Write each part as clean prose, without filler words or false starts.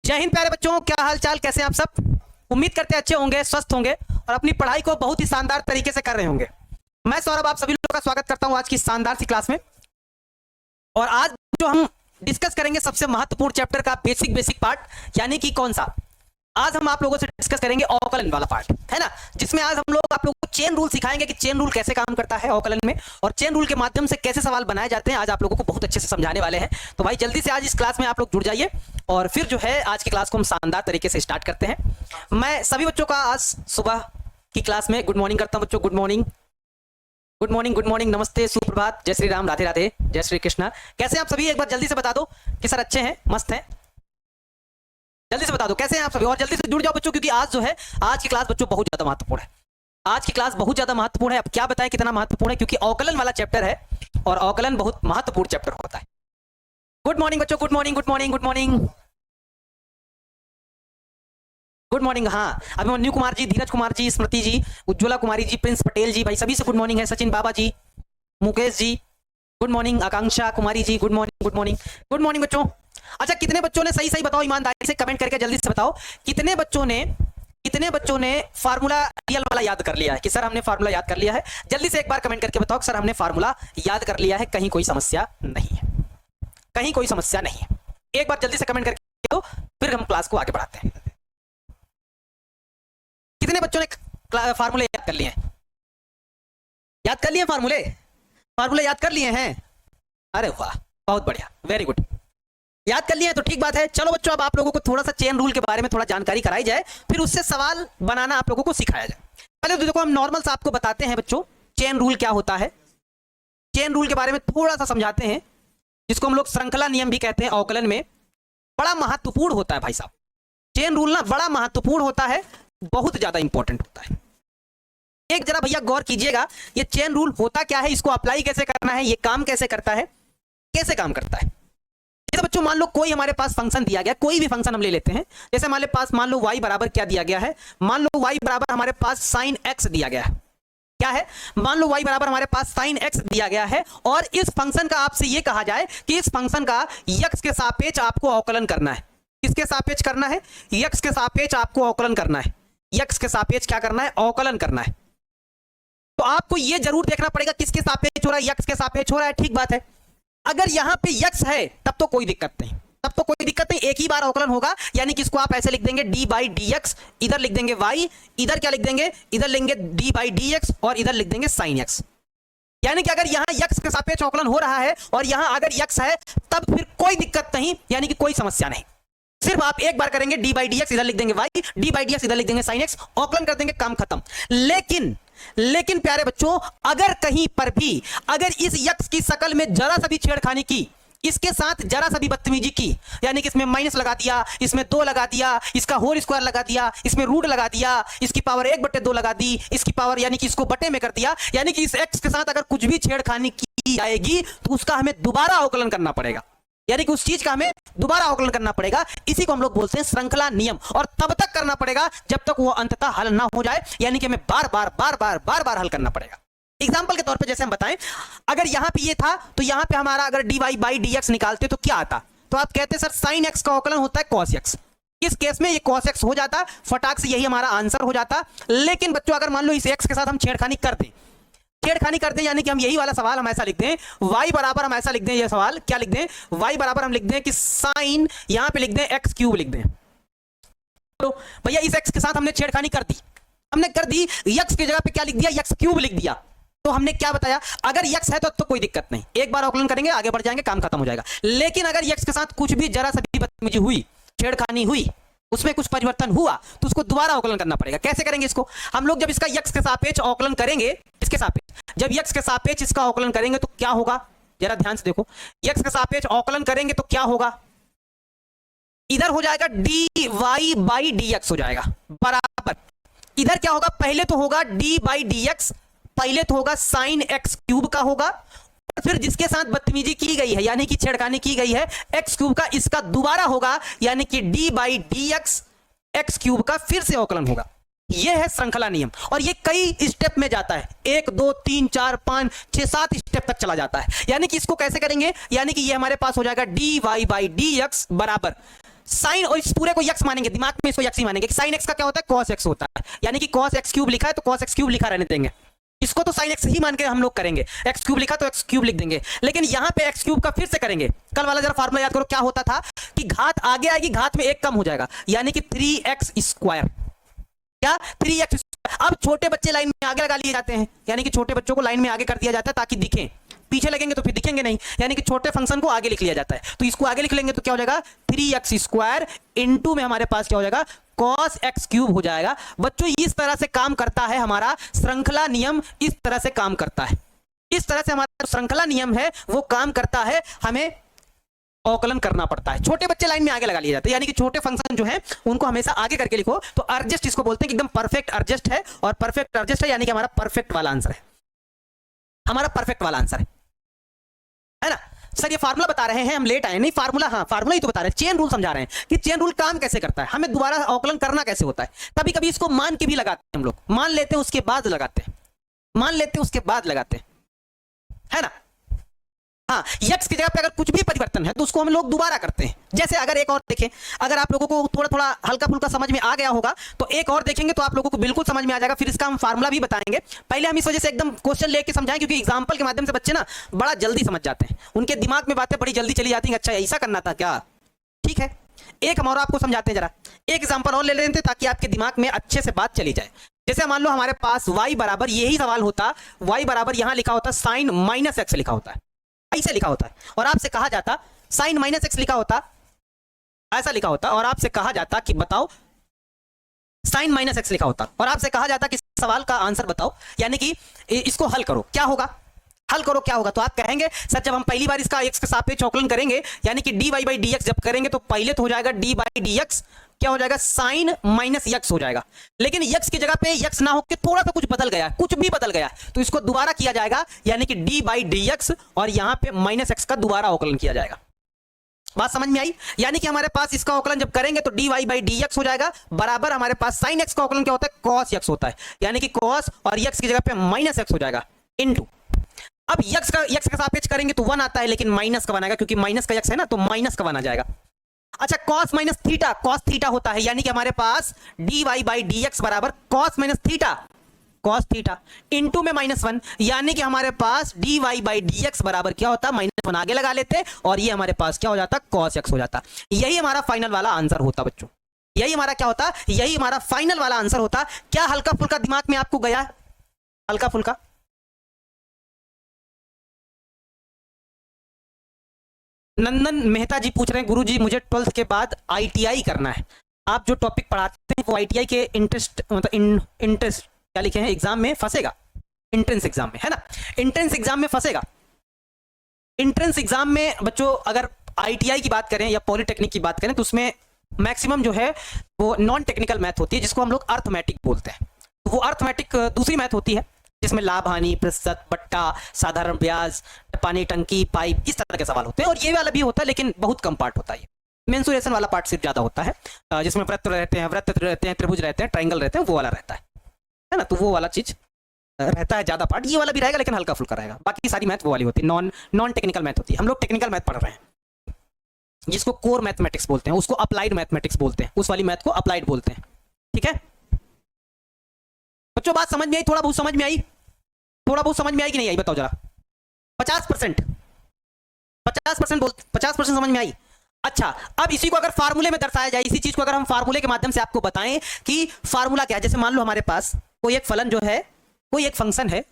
जय हिंद प्यारे बच्चों, क्या हाल चाल, कैसे हैं आप सब। उम्मीद करते हैं अच्छे होंगे, स्वस्थ होंगे और अपनी पढ़ाई को बहुत ही शानदार तरीके से कर रहे होंगे। मैं सौरभ आप सभी लोगों का स्वागत करता हूं आज की शानदार सी क्लास में। और आज जो हम डिस्कस करेंगे सबसे महत्वपूर्ण चैप्टर का बेसिक पार्ट, यानी कि कौन सा, आज हम आप लोगों से डिस्कस करेंगे अवकलन वाला पार्ट, है ना, जिसमें आज हम लोग आप लोगों को चेन रूल सिखाएंगे कि चेन रूल कैसे काम करता है अवकलन में, और चेन रूल के माध्यम से कैसे सवाल बनाए जाते हैं। आज आप लोगों को बहुत अच्छे से समझाने वाले हैं। तो भाई जल्दी से आज इस क्लास में आप लोग जुड़ जाइए और फिर जो है आज की क्लास को हम शानदार तरीके से स्टार्ट करते हैं। मैं सभी बच्चों का आज सुबह की क्लास में गुड मॉर्निंग करता हूं बच्चों। Good morning, good morning, good morning, नमस्ते, सुप्रभात, जय श्री राम, राधे राधे, जय श्री कृष्णा। कैसे हैं आप सभी, एक बार जल्दी से बता दो कि सर अच्छे हैं, मस्त हैं। जल्दी से बता दो कैसे हैं आप सभी, और जल्दी से जुड़ जाओ बच्चों, क्योंकि आज जो है आज की क्लास बच्चों बहुत ज्यादा महत्वपूर्ण है। आज की क्लास बहुत ज्यादा महत्वपूर्ण है। अब क्या बताएं कितना महत्वपूर्ण है, क्योंकि अवकलन वाला चैप्टर है और अवकलन बहुत महत्वपूर्ण चैप्टर होता है। गुड मॉर्निंग बच्चों, good morning, good morning, good morning, good morning. हाँ, अभिमन्यु कुमार जी, धीरज कुमार जी, स्मृति जी, उज्ज्वला कुमारी जी, प्रिंस पटेल जी, भाई सभी से गुड मॉर्निंग है। Sachin Baba ji, Mukesh ji, good morning. Akanksha Kumari ji, good morning, good morning, good morning बच्चों। अच्छा, कितने बच्चों ने सही बताओ, ईमानदारी से कमेंट करके जल्दी से बताओ, कितने बच्चों ने फार्मूला रियल वाला याद कर लिया है कि सर हमने फार्मूला याद कर लिया है। जल्दी से एक बार कमेंट करके बताओ कि सर हमने फार्मूला याद कर लिया है, कहीं कोई समस्या नहीं है, कहीं कोई समस्या नहीं है। एक बार जल्दी से कमेंट करके दो, फिर हम क्लास को आगे बढ़ाते हैं। कितने बच्चों ने फार्मूले याद कर लिए हैं? याद कर लिए फार्मूले याद कर लिए हैं? अरे वाह, बहुत बढ़िया, वेरी गुड, याद कर लिए हैं तो ठीक बात है। चलो बच्चों, अब आप लोगों को थोड़ा सा चेन रूल के बारे में थोड़ा जानकारी कराई जाए, फिर उससे सवाल बनाना आप लोगों को सिखाया जाए। पहले तो देखो हम नॉर्मल सा आपको बताते हैं बच्चों, चेन रूल क्या होता है। चेन रूल के बारे में थोड़ा सा समझाते हैं, जिसको हम लोग श्रृंखला नियम भी कहते हैं। अवकलन में बड़ा महत्वपूर्ण होता है भाई साहब, चेन रूल ना बड़ा महत्वपूर्ण होता है, बहुत ज्यादा इंपॉर्टेंट होता है। एक जरा भैया गौर कीजिएगा, ये चेन रूल होता क्या है, इसको अप्लाई कैसे करना है, ये काम कैसे करता है, कैसे काम करता है। तो बच्चों मान लो कोई हमारे पास फंक्शन दिया गया, कोई भी फंक्शन हम ले लेते हैं। जैसे हमारे पास मान लो y बराबर क्या दिया गया है, मान लो y बराबर हमारे पास sin x दिया गया है। क्या है, मान लो y बराबर हमारे पास sin x दिया गया है, और इस फंक्शन का आपसे यह कहा जाए कि इस फंक्शन का x के सापेक्ष आपको अवकलन करना है। किसके सापेक्ष करना है? x के सापेक्ष आपको अवकलन करना है। x के सापेक्ष क्या करना है? अवकलन करना है। तो आपको यह जरूर देखना पड़ेगा किसके सापेक्ष हो रहा है, x के सापेक्ष हो रहा है, ठीक बात है। अगर यहां पे x है तब तो कोई दिक्कत नहीं, तब तो कोई दिक्कत नहीं, एक ही बार अवकलन होगा। यानी कि इसको आप ऐसे लिख देंगे d बाई डी एक्स, इधर लिख देंगे y, इधर क्या लिख देंगे, इधर लेंगे d बाई डी एक्स और इधर लिख देंगे sin x। यानी कि अगर यहां x के सापेक्ष अवकलन हो रहा है और यहां अगर x है तब फिर कोई दिक्कत नहीं, यानी कि कोई समस्या नहीं। सिर्फ आप एक बार करेंगे d बाई डी एक्स, इधर लिख देंगे y, d by d x इधर लिख देंगे sin x, अवकलन कर देंगे, काम खत्म। लेकिन प्यारे बच्चों, अगर कहीं पर भी अगर इस x की शकल में जरा सा भी छेड़खानी की, इसके साथ जरा सा भी बदतमीजी की, यानी कि इसमें माइनस लगा दिया, इसमें 2 लगा दिया, इसका होल स्क्वायर लगा दिया, इसमें रूट लगा दिया, इसकी पावर 1/2 लगा दी, इसकी पावर यानी कि इसको बटे में कर दिया, यानी कि इस x के साथ अगर कुछ भी छेड़खानी की जाएगी तो उसका हमें दोबारा अवकलन करना पड़ेगा, यानी कि उस चीज का हमें दोबारा अवकलन करना पड़ेगा। इसी को हम लोग बोलते हैं श्रृंखला नियम, और तब तक करना पड़ेगा जब तक वो अंततः हल ना हो जाए, यानी कि हमें बार बार हल करना पड़ेगा। एग्जाम्पल के तौर पे जैसे हम बताएं, अगर यहां पे ये था तो यहां पे हमारा अगर dy बाई dx निकालते तो क्या आता, तो आप कहते हैं सर sin x का अवकलन होता है cos x। इस केस में ये cos x हो जाता, फटाक से यही हमारा आंसर हो जाता। लेकिन बच्चों अगर मान लो इस x के साथ हम छेड़खानी कर दें, यानी कि हम यही वाला सवाल हम ऐसा लिख दें, y बराबर हम ऐसा लिख दें, ये सवाल क्या लिख दें, y बराबर हम लिख दें कि sin, यहां पे लिख दें x क्यूब लिख दें। तो भैया इस x के साथ हमने छेड़खानी कर दी, x की जगह पे क्या लिख दिया, x क्यूब लिख दिया। तो हमने क्या बताया, अगर x है तो कोई दिक्कत नहीं, एक बार अवकलन करेंगे, आगे बढ़ जाएंगे, काम खत्म हो जाएगा। लेकिन अगर x के साथ कुछ भी जरा सा भी बदतमीजी हुई, छेड़खानी हुई, उसमें कुछ परिवर्तन हुआ, तो उसको दोबारा अवकलन करना पड़ेगा। कैसे करेंगे इसको हम लोग, जब इसका x के सापेक्ष अवकलन करेंगे, इसके सापेक्ष जब x के सापेक्ष इसका अवकलन करेंगे तो क्या होगा, जरा ध्यान से देखो, x के सापेक्ष अवकलन करेंगे तो क्या होगा, इधर हो जाएगा dy बाई dx हो जाएगा बराबर, इधर क्या होगा, पहले तो होगा d बाई dx, पहले तो होगा sin x क्यूब का होगा, और फिर जिसके साथ बदतमीजी की गई है यानी कि छेड़खानी की गई है x क्यूब का, इसका दोबारा होगा, यानी कि d by dx x cube का फिर से अवकलन होगा। यह है श्रृंखला नियम, और ये कई स्टेप में जाता है, 1 2 3 4 5 6 7 स्टेप तक चला जाता है। यानी कि इसको कैसे करेंगे, यानी कि ये हमारे पास हो जाएगा dy बाई dx बराबर साइन, और इस पूरे को यक्स मानेंगे, दिमाग में इसको यक्स ही मानेंगे। साइन एक्स का क्या होता है, कॉस एक्स होता है, यानी कि कॉस एक्स क्यूब लिखा है तो कॉस एक्स क्यूब लिखा रहने देंगे, इसको तो साइन एक्स ही मान के हम लोग करेंगे। एक्स क्यूब लिखा तो एक्स क्यूब लिख देंगे, लेकिन यहां पे एक्स क्यूब का फिर से करेंगे। कल वाला जरा फार्मूला याद करो, क्या होता था कि घात आगे आएगी, घात में एक कम हो जाएगा, यानी कि 3x स्क्वायर, क्या 3x। अब छोटे बच्चे लाइन में आगे लगा लिए जाते हैं, यानी कि छोटे बच्चों को लाइन में आगे कर दिया जाता है ताकि दिखें, पीछे लगेंगे तो फिर दिखेंगे नहीं, यानी कि छोटे फंक्शन को आगे लिख लिया जाता है। तो इसको आगे लिख लेंगे तो क्या हो जाएगा, 3x स्क्वायर इंटू में हमारे पास क्या हो जाएगा, cos x क्यूब हो जाएगा। बच्चों इस तरह से काम करता है हमारा श्रृंखला नियम, इस तरह से काम करता है, इस तरह से हमारा श्रृंखला नियम है वो काम करता है, हमें अवकलन करना पड़ता है। छोटे बच्चे लाइन में आगे लगा लिए जाते हैं, यानी कि छोटे फंक्शन जो है उनको हमेशा आगे करके लिखो। तो अर्जेस्ट इसको बोलते हैं कि एकदम परफेक्ट अर्जेस्ट है, और परफेक्ट अर्जेस्ट है यानी कि हमारा परफेक्ट वाला आंसर है, हमारा परफेक्ट वाला आंसर है ना। सर ये फार्मूला बता रहे हैं, हम लेट आए, नहीं फार्मूला, हाँ फार्मूला ही तो बता रहे हैं, चेन रूल समझा रहे हैं कि चेन रूल काम कैसे करता है, हमें दोबारा अवकलन करना कैसे होता है। कभी कभी इसको मान के भी लगाते हैं हम लोग, मान लेते हैं उसके बाद लगाते हैं, मान लेते हैं उसके बाद लगाते हैं, है ना। हाँ, यक्स की जगह पे अगर कुछ भी परिवर्तन है तो उसको हम लोग दोबारा करते हैं। जैसे अगर एक और देखें, अगर आप लोगों को थोड़ा थोड़ा हल्का फुल्का समझ में आ गया होगा तो एक और देखेंगे तो आप लोगों को बिल्कुल समझ में आ जाएगा, फिर इसका हम फार्मूला भी बताएंगे। पहले हम इस वजह से एकदम क्वेश्चन लेके समझाएं, क्योंकि एग्जाम्पल के माध्यम से बच्चे ना बड़ा जल्दी समझ जाते हैं, उनके दिमाग में बातें बड़ी जल्दी चली जाती हैं, अच्छा ऐसा करना था क्या, ठीक है। एक हम और आपको समझाते हैं, जरा एक एग्जाम्पल और ले लेते हैं ताकि आपके दिमाग में अच्छे से बात चली जाए। जैसे मान लो हमारे पास y बराबर, यही सवाल होता, y बराबर यहां लिखा होता साइन माइनस एक्स लिखा होता है, ऐसे लिखा होता है, और आपसे कहा जाता साइन माइनस एक्स लिखा होता, ऐसा लिखा होता, और आपसे कहा जाता कि बताओ साइन माइनस एक्स लिखा होता, और आपसे कहा जाता कि सवाल का आंसर बताओ, यानी कि इसको हल करो, क्या होगा, हल करो क्या होगा। तो आप कहेंगे सर जब हम पहली बार इसका x के सापेक्ष अवकलन करेंगे, यानी कि dy बाई dx जब करेंगे तो पहले तो हो जाएगा d बाई dx, क्या हो जाएगा, साइन माइनस यक्स हो जाएगा। लेकिन यक्स की जगह पे यक्स ना होकर थोड़ा सा कुछ बदल गया, कुछ भी बदल गया, तो इसको दोबारा किया जाएगा, यानी कि d बाई dx, और यहां पे माइनस एक्स का दोबारा अवकलन किया जाएगा। बात समझ में आई, यानी कि हमारे पास इसका अवकलन जब करेंगे तो dy बाई dx हो जाएगा, बराबर हमारे पास साइन एक्स का अवकलन क्या होता है, cos x होता है, यानी कि cos और x की जगह पे माइनस एक्स हो जाएगा इनटू। अब यक्स का सापेक्ष करेंगे तो 1 आता है, लेकिन माइनस का 1 आएगा, क्योंकि माइनस का यक्स है ना, तो माइनस का 1 आ जाएगा। अच्छा, cos minus theta, cos theta होता है, यानी कि हमारे पास dy बाई dx बराबर cos minus theta, cos theta into में -1, यानी कि हमारे पास dy बाई dx बराबर क्या होता, -1 आगे लगा लेते, और ये हमारे पास क्या हो जाता, cos x हो जाता। यही हमारा फाइनल वाला आंसर होता बच्चों, यही हमारा क्या होता, यही हमारा फाइनल वाला आंसर होता। क्या हल्का फुल्का दिमाग में आपको गया, हल्का फुल्का। नंदन मेहता जी पूछ रहे हैं, गुरुजी मुझे 12th के बाद ITI करना है, आप जो टॉपिक पढ़ाते हैं वो ITI के इंटरेस्ट मतलब इंटरेस्ट क्या लिखे हैं, एग्जाम में फंसेगा, एंट्रेंस एग्जाम में, है ना, एंट्रेंस एग्जाम में फंसेगा। एंट्रेंस एग्जाम में बच्चों अगर ITI की बात करें या पॉलिटेक्निक की बात करें तो उसमें मैक्सिमम जो है वो नॉन टेक्निकल मैथ होती है, जिसको हम लोग अर्थमेटिक बोलते हैं। वो अर्थमेटिक दूसरी मैथ होती है जिसमें लाभ हानि, प्रतिशत, बट्टा, साधारण ब्याज, पानी टंकी, पाइप, इस तरह के सवाल होते हैं, और ये वाला भी होता है लेकिन बहुत कम पार्ट होता है। मेंसुरेशन वाला पार्ट सिर्फ ज्यादा होता है, जिसमें वृत्त रहते हैं, त्रिभुज रहते हैं, ट्रायंगल रहते हैं, वो वाला रहता है ना, तो वो वाला चीज रहता है ज्यादा पार्ट। ये वाला भी रहेगा लेकिन हल्का फुल्का रहेगा, बाकी सारी मैथ वो वाली होती है, नॉन टेक्निकल मैथ होती है। हम लोग टेक्निकल मैथ पढ़ रहे हैं, जिसको कोर मैथमेटिक्स बोलते हैं, उसको अप्लाइड मैथमेटिक्स बोलते हैं, उस वाली मैथ को अप्लाइड बोलते हैं, ठीक है बच्चों। बात समझ में आई, थोड़ा बहुत समझ में आई, थोड़ा बहुत समझ में आई कि नहीं आई, बताओ जरा। 50% 50% समझ में आई। अच्छा, अब इसी को अगर फार्मूले में दर्शाया जाए, इसी चीज को अगर हम फार्मूले के माध्यम से आपको बताएं कि फार्मूला क्या है, जैसे मान लो हमारे पास कोई एक फलन जो है, कोई एक फंक्शन है,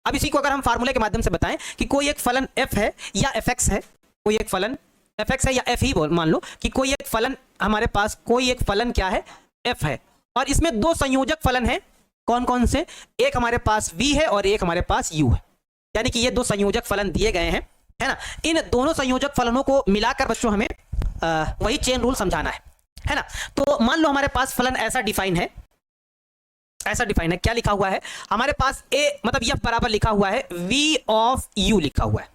अब इसी को अगर हम फार्मूले के माध्यम से बताएं कि कोई एक फलन f है या fx है, कोई एक फलन fx है या f ही मान लो कि कोई एक फलन हमारे पास, कोई एक फलन क्या है, f है, और इसमें दो संयोजक फलन है, कौन कौन से, एक हमारे पास v है और एक हमारे पास u है, यानी कि ये दो संयोजक फलन दिए गए हैं, है ना। इन दोनों संयोजक फलनों को मिलाकर बच्चों हमें वही चेन रूल समझाना है ना। तो मान लो हमारे पास फलन ऐसा डिफाइन है, ऐसा डिफाइन है, क्या लिखा हुआ है हमारे पास, a मतलब f बराबर लिखा हुआ है v ऑफ u लिखा हुआ है,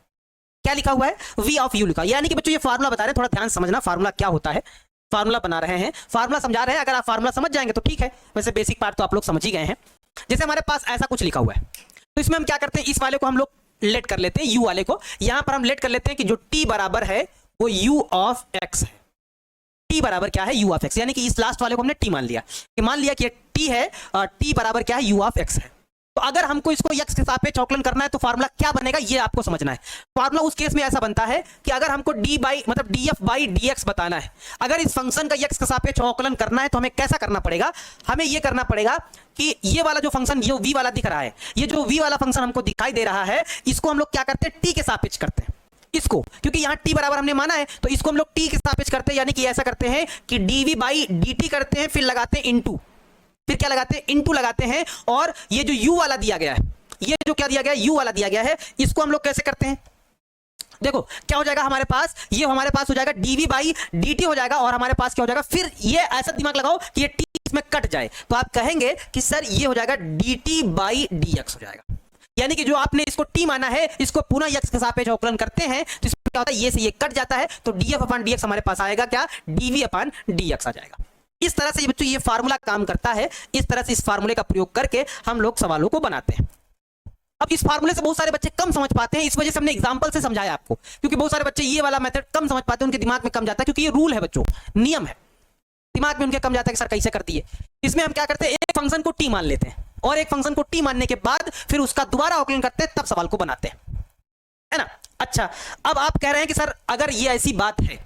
क्या लिखा हुआ है, v ऑफ u लिखा, यानी कि बच्चों ये फार्मूला बता रहे हैं, थोड़ा ध्यान समझना फार्मूला क्या होता है, फार्मूला बना रहे हैं, फार्मूला समझा रहे हैं। अगर आप फार्मूला समझ जाएंगे तो ठीक है, वैसे बेसिक पार्ट तो आप लोग समझ ही गए हैं। जैसे हमारे पास ऐसा कुछ लिखा हुआ है, तो इसमें हम क्या करते हैं, इस वाले को हम लोग लेट कर लेते हैं, u वाले को यहां पर हम लेट कर लेते हैं कि जो t बराबर है वो u ऑफ x है, t बराबर क्या है u ऑफ x, यानी कि इस लास्ट वाले को हमने t मान लिया कि ये t है और t बराबर क्या है u ऑफ x है। तो अगर हमको इसको x के सापेक्ष अवकलन करना है तो फार्मूला क्या बनेगा ये आपको समझना है। फार्मूला उस केस में ऐसा बनता है कि अगर हमको df बाई dx बताना है, अगर इस फंक्शन का x के सापेक्ष अवकलन करना है तो हमें कैसा करना पड़ेगा, हमें ये करना पड़ेगा कि ये वाला जो फंक्शन ये v वाला दिख रहा है, ये जो v वाला फंक्शन हमको दिखाई दे रहा है, इसको हम लोग क्या करते हैं, t के सापेक्ष करते हैं इसको, क्योंकि यहाँ t बराबर हमने माना है तो इसको हम लोग t के सापेक्ष करते हैं, यानी कि ऐसा करते हैं कि dv बाई dt करते हैं, फिर लगाते हैं इनटू, फिर क्या लगाते हैं, इनटू लगाते हैं, और ये जो u वाला दिया गया है, ये जो क्या दिया गया है, u वाला दिया गया है, इसको हम लोग कैसे करते हैं, देखो क्या हो जाएगा हमारे पास, ये हमारे पास हो जाएगा dv बाई dt हो जाएगा, और हमारे पास क्या हो जाएगा, फिर ये ऐसा दिमाग लगाओ कि ये t इसमें कट जाए, तो आप कहेंगे कि सर ये हो जाएगा dt बाई dx हो जाएगा, यानी कि जो आपने इसको t माना है इसको पुनः x के सापेक्ष अवकलन करते हैं तो इसमें क्या होता है, ये से ये कट जाता है, तो df अपॉन dx हमारे पास आएगा क्या, dv अपॉन dx आ जाएगा। इस तरह से बच्चों ये फार्मूला काम करता है, इस तरह से इस फार्मूले का प्रयोग करके हम लोग सवालों को बनाते हैं। अब इस फार्मूले से बहुत सारे बच्चे कम समझ पाते हैं, इस वजह से हमने एग्जांपल से समझाया आपको, क्योंकि बहुत सारे बच्चे ये वाला मेथड कम समझ पाते हैं, उनके दिमाग में कम जाता है, क्योंकि ये रूल है बच्चों, नियम है, दिमाग में उनके कम जाता है कि सर कैसे करती है। इसमें हम क्या करते हैं, एक फंक्शन को टी मान लेते हैं और एक फंक्शन को टी मानने के बाद फिर उसका दोबारा अवकलन करते हैं, तब सवाल को बनाते हैं, है ना। अच्छा, अब आप कह रहे हैं कि सर अगर ये ऐसी बात है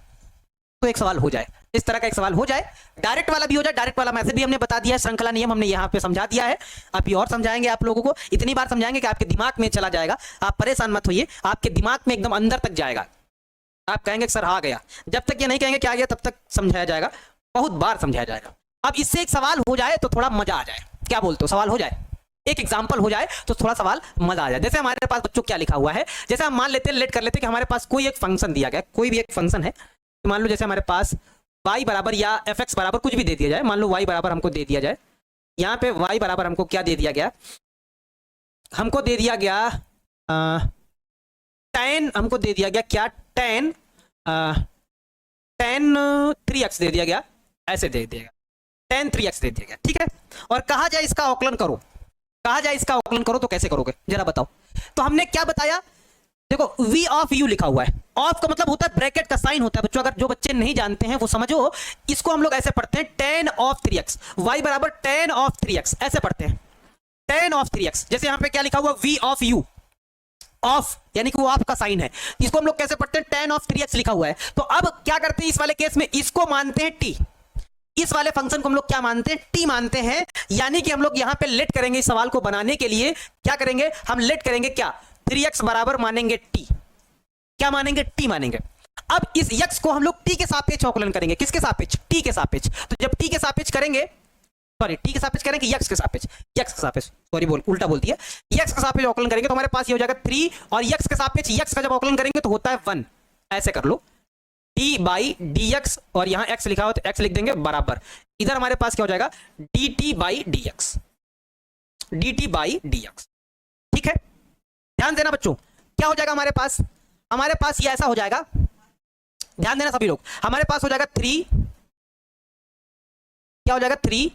तो एक सवाल हो जाए, इस तरह का एक सवाल हो जाए, डायरेक्ट वाला भी हो जाए, डायरेक्ट वाला मैसेज भी हमने बता दिया है, श्रृंखला नियम हमने यहाँ पे समझा दिया है, अभी और समझाएंगे आप लोगों को, इतनी बार समझाएंगे कि आपके दिमाग में चला जाएगा, आप परेशान मत होइए, आपके दिमाग में एकदम अंदर तक जाएगा, आप कहेंगे सर आ गया, जब तक ये नहीं कहेंगे क्या आ गया तब तक समझाया जाएगा, बहुत बार समझाया जाएगा। अब इससे एक सवाल हो जाए तो थोड़ा मजा आ जाए, क्या बोलते हो, सवाल हो जाए, एक एग्जाम्पल हो जाए तो थोड़ा सवाल मजा आ जाए। जैसे हमारे पास बच्चों क्या लिखा हुआ है, जैसे हम मान लेते हैं, लेट कर लेते हैं कि हमारे पास कोई एक फंक्शन दिया गया, कोई भी एक फंक्शन है, तो मान लो जैसे हमारे पास y बराबर या fx बराबर कुछ भी दे दिया जाए, मान लो y बराबर हमको दे दिया जाए, यहाँ पे y बराबर हमको क्या दे दिया गया, हमको दे दिया गया tan, हमको दे दिया गया क्या, tan 3x दे दिया गया, ऐसे दे दिया गया, tan 3x दे दिया गया, ठीक है, और कहा जाए इसका अवकलन करो, कहा जाए इसका अवकलन करो तो कैसे करोगे जरा बताओ। तो हमने क्या बताया, देखो v ऑफ u लिखा हुआ है, ऑफ का मतलब होता है ब्रैकेट का साइन होता है बच्चों, अगर जो बच्चे नहीं जानते हैं वो समझो, इसको हम लोग ऐसे पढ़ते हैं tan ऑफ 3x, y बराबर tan ऑफ 3x, ऐसे पढ़ते हैं tan ऑफ 3x। जैसे यहाँ पे क्या लिखा हुआ v ऑफ u, ऑफ यानी कि वो ऑफ का साइन है, इसको हम लोग कैसे पढ़ते हैं, tan ऑफ 3x लिखा हुआ है। तो अब क्या करते हैं इस वाले केस में, इसको मानते हैं t, इस वाले फंक्शन को हम लोग क्या मानते हैं, t मानते हैं, यानी कि हम लोग यहाँ पे लेट करेंगे, इस सवाल को बनाने के लिए क्या करेंगे, हम लेट करेंगे क्या, 3x बराबर मानेंगे t, क्या मानेंगे, t मानेंगे। अब इस x को हम लोग t के सापेक्ष अवकलन करेंगे, किसके सापेक्ष, t के सापेक्ष। तो जब t के सापेक्ष करेंगे, सॉरी t के सापेक्ष करेंगे, x के सापेक्ष, x के सापेक्ष, सॉरी उल्टा बोल दिया, x के सापेक्ष अवकलन करेंगे तो हमारे पास ये हो जाएगा 3, और x के सापेक्ष x का जब अवकलन करेंगे तो होता है 1, ऐसे कर लो, d बाई dx, और यहाँ x लिखा हो तो x लिख देंगे बराबर, इधर हमारे पास क्या हो जाएगा, dt by dx, dt by dx, ठीक है। ध्यान देना बच्चों, क्या हो जाएगा हमारे पास ये ऐसा हो जाएगा, ध्यान देना सभी लोग, हमारे पास हो जाएगा 3, क्या हो जाएगा 3,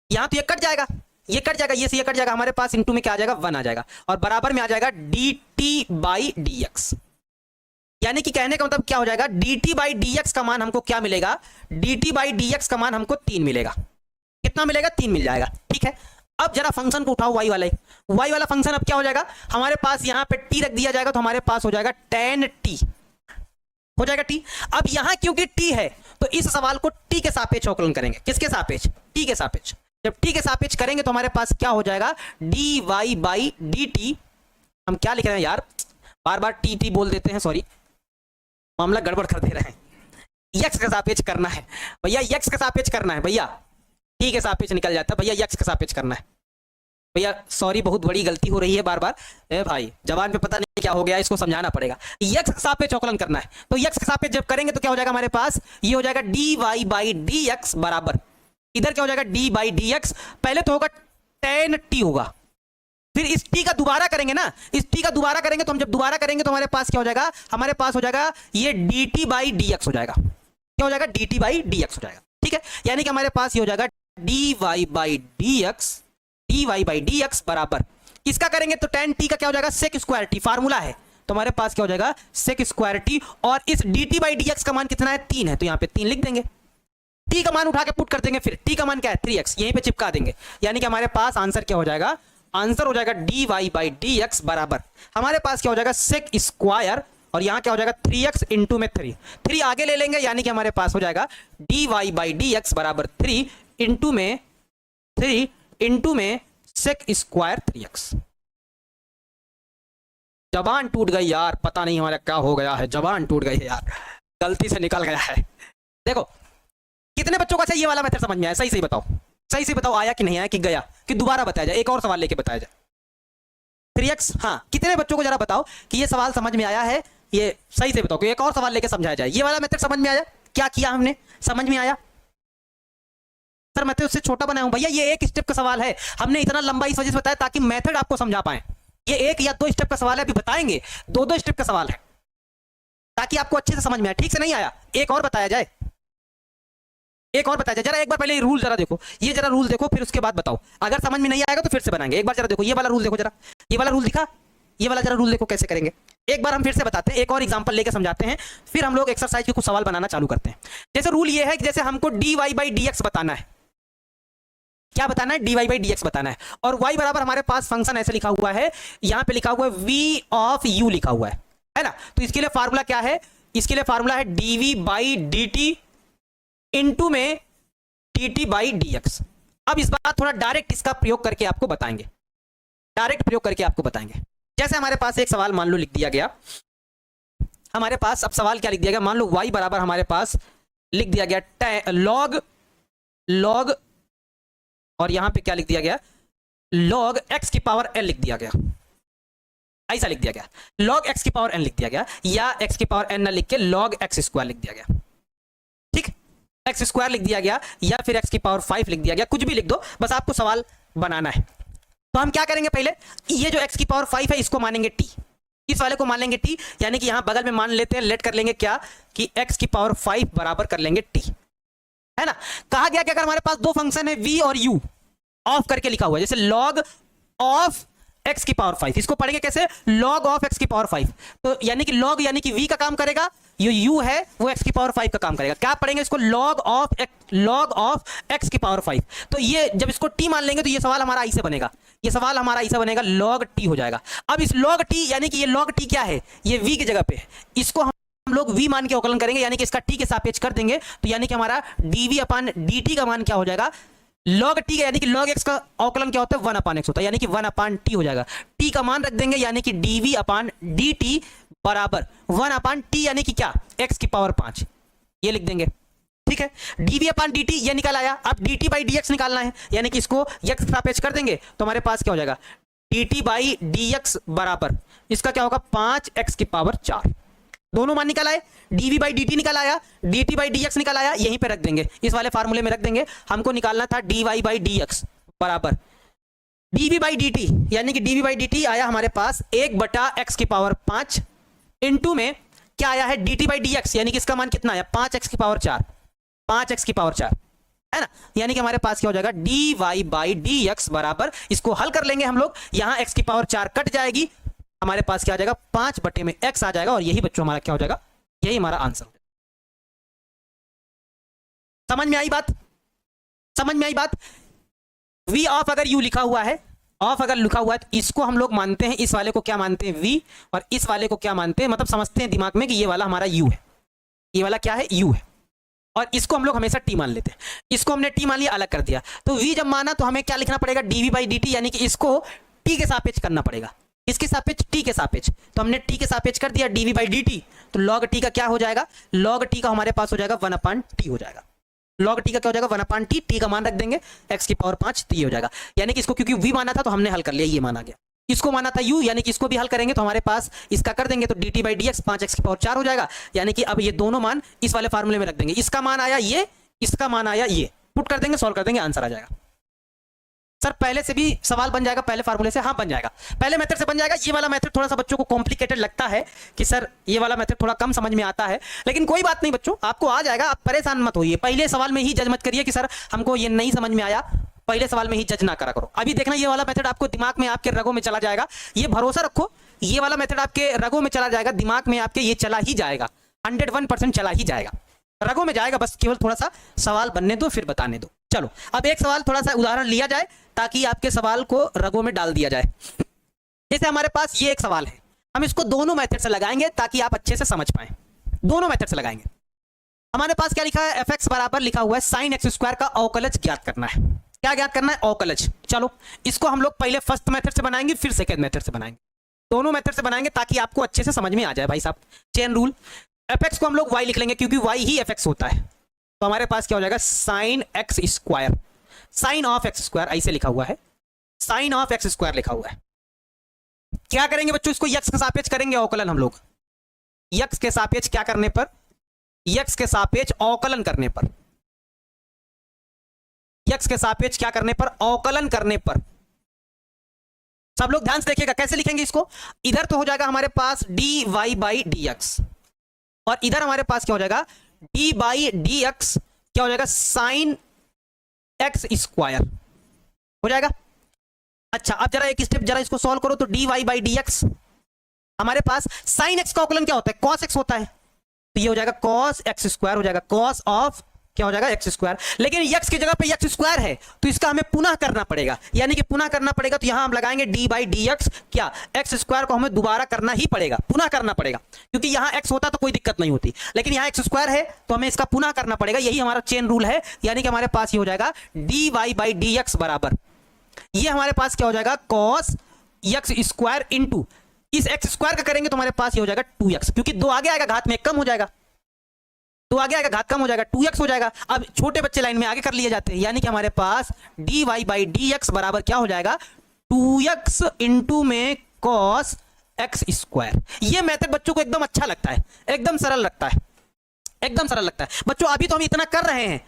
यहां तो ये कट जाएगा, ये कट जाएगा, ये से ये कट जाएगा, हमारे पास इनटू में क्या आ जाएगा, 1 आ जाएगा, और बराबर में आ जाएगा dt बाई dx, यानी कि कहने का मतलब क्या हो जाएगा, dt बाई dx का मान हमको क्या मिलेगा, dt बाई dx का मान हमको 3 मिलेगा, कितना मिलेगा, 3 मिल जाएगा, ठीक है। अब जरा फंक्शन को उठाओ, y वाला फंक्शन, अब क्या हो जाएगा, हमारे पास यहाँ पे t रख दिया जाएगा तो हमारे पास हो जाएगा tan t, हो जाएगा t। अब यहाँ क्योंकि t है तो इस सवाल को t के सापेक्ष अवकलन करेंगे, किसके सापेक्ष, t के सापेक्ष। जब t के सापेक्ष करेंगे तो हमारे पास क्या हो जाएगा, dy बाई dt, हम क्या लिख रहे हैं यार, बार बार t बोल देते हैं, सॉरी मामला गड़बड़ कर दे रहे हैं, x के सापेक्ष करना है भैया, x के सापेक्ष करना है भैया, t के सापेक्ष निकल जाता है भैया, x के सापेक्ष करना है भैया, सॉरी बहुत बड़ी गलती हो रही है बार बार, ए भाई जवान पे पता नहीं क्या हो गया, इसको समझाना पड़ेगा, x के सापेक्ष अवकलन करना है, तो x के सापेक्ष जब करेंगे तो क्या हो जाएगा हमारे पास, ये हो जाएगा dy बाई dx बराबर, इधर क्या हो जाएगा d बाई dx, पहले तो होगा tan t होगा, फिर इस t का दोबारा करेंगे ना, इस t का दोबारा करेंगे तो हम जब दोबारा करेंगे तो हमारे पास क्या हो जाएगा, हमारे पास हो जाएगा ये dt बाई dx हो जाएगा, क्या हो जाएगा, dt बाई dx हो जाएगा, ठीक है। यानी कि हमारे पास ये हो जाएगा dy बाई dx बराबर, इसका करेंगे तो tan t का क्या हो जाएगा, sec स्क्वायर t, फार्मूला है तो हमारे पास क्या हो जाएगा, sec स्क्वायर t, और इस dt बाई dx का मान कितना है, 3 है, तो यहाँ पे 3 लिख देंगे, टी का मान उठा के पुट कर देंगे, फिर टी का मान क्या है 3x, यहीं पे चिपका देंगे, यानी कि हमारे पास आंसर क्या हो जाएगा, आंसर हो जाएगा dy बाई डी एक्स बराबर हमारे पास क्या हो जाएगा सेक स्क्वायर, और यहां क्या हो जाएगा 3x इंटू में 3 आगे ले लेंगे, यानी कि हमारे पास हो जाएगा dy बाई डी एक्स बराबर 3 इंटू में सेक स्क्वायर 3x। जबान टूट गई यार, पता नहीं हमारा क्या हो गया है, जबान टूट गई है यार, गलती से निकल गया है। देखो कितने बच्चों को अच्छा ये वाला मेथड समझ में आया, सही सही बताओ, सही सही बताओ, आया कि नहीं आया, कि गया, कि दोबारा बताया जाए, एक और सवाल लेके बताया जाए। 3x, हाँ कितने बच्चों को जरा बताओ कि ये सवाल समझ में आया है, ये सही से बताओ, कि एक और सवाल लेके समझाया जाए, ये वाला मेथड समझ में आया, क्या किया हमने, समझ में आया। सर मैं तो उससे छोटा बनाया हूं भैया, ये एक स्टेप का सवाल है, हमने इतना लंबा इस वजह से बताया ताकि मेथड आपको समझा पाए। ये एक या दो स्टेप का सवाल है, अभी बताएंगे, दो स्टेप का सवाल है, ताकि आपको अच्छे से समझ में आए। ठीक से नहीं आया, एक और बताया जाए, एक और बताया जाए, जरा एक बार पहले रूल जरा देखो, ये जरा रूल देखो, फिर उसके बाद बताओ, अगर समझ में नहीं आएगा तो फिर से बनाएंगे। एक बार जरा देखो, ये वाला रूल देखो जरा, ये वाला रूल दिखा, ये वाला जरा रूल देखो कैसे करेंगे, एक बार हम फिर से बताते हैं, एक और एग्जांपल लेके समझाते हैं, फिर हम लोग एक्सरसाइज के कुछ सवाल बनाना चालू करते हैं। जैसे रूल ये है कि जैसे हमको dy बाई डी एक्स बताना है, क्या बताना है, dy बाई डी एक्स बताना है, और y बराबर हमारे पास फंक्शन ऐसे लिखा हुआ है, यहां पे लिखा हुआ है v ऑफ u लिखा हुआ है ना, तो इसके लिए फार्मूला क्या है, इसके लिए फार्मूला है dv बाई dt इंटू में dt बाई dx। अब इस बार थोड़ा डायरेक्ट इसका प्रयोग करके आपको बताएंगे, डायरेक्ट प्रयोग करके आपको बताएंगे। जैसे हमारे पास एक सवाल मान लो लिख दिया गया, हमारे पास अब सवाल क्या लिख दिया गया, मान लो y बराबर हमारे पास लिख दिया गया log और यहां पे क्या लिख दिया गया, log x की पावर n लिख दिया गया, ऐसा लिख दिया गया, log x की पावर n लिख दिया गया, या x की पावर n ना लिख के log x स्क्वायर लिख दिया गया, ठीक, x स्क्वायर लिख दिया गया, या फिर x की पावर 5 लिख दिया गया, कुछ भी लिख दो, बस आपको सवाल बनाना है। तो हम क्या करेंगे, पहले ये जो x की पावर 5 है इसको मानेंगे t, इस वाले को मान लेंगे t, यानी कि यहां बगल में मान लेते हैं, लेट कर लेंगे क्या कि x की पावर 5 बराबर कर लेंगे t, है ना। कहा गया कि अगर हमारे पास दो फंक्शन है v और u, ऑफ करके लिखा हुआ है, जैसे log ऑफ x की पावर 5, इसको पढ़ेंगे कैसे, log ऑफ x की पावर 5, तो यानी कि log यानी कि v का काम करेगा, ये u है वो x की पावर 5 का काम करेगा, क्या पढ़ेंगे इसको, log ऑफ x की पावर 5। तो ये जब इसको t मान लेंगे तो ये सवाल हमारा ऐसे बनेगा, ये सवाल हमारा ऐसा बनेगा, log t हो जाएगा। अब इस log t यानी कि ये log t क्या है, ये v की जगह पे है, इसको हम लोग v मान के अवकलन करेंगे, यानी कि इसका t के सापेक्ष कर देंगे, तो यानी कि हमारा dv अपान dt का मान क्या हो जाएगा, log t, यानी कि log x का अवकलन क्या होता है 1 अपान x होता है, यानी कि 1 अपान t हो जाएगा, t का मान रख देंगे, यानी कि dv अपान dt बराबर 1 अपान t, यानी कि क्या x की पावर 5, ये लिख देंगे, ठीक है। dv अपान dt ये निकल आया, अब dt बाई dx निकालना है, यानी कि इसको x सापेक्ष कर देंगे, तो हमारे पास क्या हो जाएगा dt बाई dx बराबर इसका क्या होगा 5x की पावर 4, दोनों मान निकल आए, dv बाई dt निकल आया, dt बाई dx निकल आया, यहीं पे रख देंगे, इस वाले फार्मूले में रख देंगे। हमको निकालना था dy बाई dx बराबर dv बाई dt, यानी कि dv बाई dt आया हमारे पास 1 बटा x की पावर 5 इंटू में क्या आया है dt बाई dx, यानी कि इसका मान कितना आया 5x की पावर 4, 5x की पावर 4 है ना, यानी कि हमारे पास क्या हो जाएगा dy बाई dx बराबर, इसको हल कर लेंगे हम लोग, यहां x की पावर 4 कट जाएगी, हमारे पास क्या आ जाएगा 5 बटे में x आ जाएगा, और यही बच्चों हमारा क्या हो जाएगा, यही हमारा आंसर हो जाएगा। समझ में आई बात, समझ में आई बात। v ऑफ अगर u लिखा हुआ है, ऑफ अगर लिखा हुआ है तो इसको हम लोग मानते हैं, इस वाले को क्या मानते हैं v, और इस वाले को क्या मानते हैं, मतलब समझते हैं दिमाग में कि ये वाला हमारा u है, ये वाला क्या है u है, और इसको हम लोग हमेशा t मान लेते हैं, इसको हमने t मान लिया, अलग कर दिया, तो v जब माना तो हमें क्या लिखना पड़ेगा dv बाई dt, यानी कि इसको t के सापेक्ष करना पड़ेगा, इसके सापेक्ष t के सापेक्ष, तो हमने t के सापेक्ष कर दिया dv बाई dt, तो log t का क्या हो जाएगा, log t का हमारे पास हो जाएगा 1 अपान t हो जाएगा, log t का क्या हो जाएगा 1 अपान t का मान रख देंगे x की पावर 5, तो ये हो जाएगा, यानी कि इसको क्योंकि v माना था तो हमने हल कर लिया, ये माना गया, इसको माना था u, यानी कि इसको भी हल करेंगे तो हमारे पास इसका कर देंगे तो dt बाई dx 5x की पावर 4 हो जाएगा, यानी कि अब ये दोनों मान इस वाले फार्मूले में रख देंगे, इसका मान आया ये, इसका मान आया ये, पुट कर देंगे, सॉल्व कर देंगे, आंसर आ जाएगा। सर पहले से भी सवाल बन जाएगा, पहले फार्मूले से, हाँ बन जाएगा, पहले मेथड से बन जाएगा। ये वाला मेथड थोड़ा सा बच्चों को कॉम्प्लिकेटेड लगता है कि सर ये वाला मेथड थोड़ा कम समझ में आता है, लेकिन कोई बात नहीं बच्चों, आपको आ जाएगा, आप परेशान मत होइए, पहले सवाल में ही जज मत करिए कि सर हमको ये नहीं समझ में आया, पहले सवाल में ही जज ना करा करो। अभी देखना ये वाला मेथड आपको दिमाग में, आपके रगों में चला जाएगा, ये भरोसा रखो, ये वाला मेथड आपके रगों में चला जाएगा, दिमाग में आपके ये चला ही जाएगा, 101% चला ही जाएगा। रगों में जाएगा, बस केवल थोड़ा सा सवाल बनने दो फिर बताने दो। चलो अब एक सवाल थोड़ा सा उदाहरण लिया जाए ताकि आपके सवाल को रगों में डाल दिया जाए। जैसे हमारे पास ये एक सवाल है, हम इसको दोनों मेथड से लगाएंगे ताकि आप अच्छे से समझ पाए। दोनों मेथड से लगाएंगे। हमारे पास क्या लिखा है, fx बराबर लिखा हुआ है साइन एक्स स्क्वायर का अवकलज ज्ञात करना है। क्या ज्ञात करना है, अवकलज। चलो इसको हम लोग पहले फर्स्ट मेथड से बनाएंगे फिर सेकंड मेथड से बनाएंगे, दोनों मेथड से बनाएंगे ताकि आपको अच्छे से समझ में आ जाए भाई साहब। चेन रूल, fx को हम लोग y लिख लेंगे क्योंकि y ही fx होता है, तो हमारे पास क्या हो जाएगा sine x square, sine of x square ऐसे लिखा हुआ है, साइन ऑफ एक्स स्क्वायर लिखा हुआ है। क्या करेंगे बच्चों, इसको यक्स के सापेक्ष करेंगे अवकलन हम लोग, यक्स के सापेक्ष क्या करने पर, यक्स के सापेक्ष अवकलन करने पर, यक्स के सापेक्ष क्या करने पर, अवकलन करने पर। सब लोग ध्यान से देखिएगा कैसे लिखेंगे इसको। इधर तो हो जाएगा हमारे पास d y by d x, और इधर हमारे पास क्या हो जाएगा डी बाई डी एक्स, क्या हो जाएगा साइन एक्स स्क्वायर हो जाएगा। अच्छा अब जरा एक स्टेप जरा इसको सॉल्व करो, तो d y by d x, हमारे पास साइन एक्स का अवकलन क्या होता है, कॉस एक्स होता है, तो ये हो जाएगा कॉस एक्स स्क्वायर हो जाएगा, कॉस ऑफ क्या हो जाएगा एक्स स्क्वायर। लेकिन एक्स की जगह पे एक्स स्क्वायर है तो इसका हमें पुनः करना पड़ेगा, यानी कि पुनः करना पड़ेगा, तो यहां हम लगाएंगे डी बाई डी एक्स, क्या एक्स स्क्वायर को हमें दोबारा करना ही पड़ेगा, पुनः करना पड़ेगा, क्योंकि यहां एक्स होता तो कोई दिक्कत नहीं होती, लेकिन यहां एक्स स्क्वायर है तो हमें इसका पुनः करना पड़ेगा। यही हमारा चेन रूल है, यानी कि हमारे पास ये हो जाएगा d y by d x बराबर, ये हमारे पास क्या हो जाएगा कॉस एक्स स्क्वायर इंटू इस एक्स स्क्वायर का करेंगे तो हमारे पास ये हो जाएगा 2x, क्योंकि दो आगे आएगा घात में एक कम हो जाएगा, तो आगे आएगा घात कम हो जाएगा 2x हो जाएगा। अब छोटे बच्चे लाइन में आगे कर लिए जाते हैं, यानी कि हमारे पास d y by d x बराबर क्या हो जाएगा 2x इंटू में कॉस एक्स स्क्वायर। ये मेथड बच्चों को एकदम अच्छा लगता है, एकदम सरल लगता है, एकदम सरल लगता है। बच्चों अभी तो हम इतना कर रहे हैं,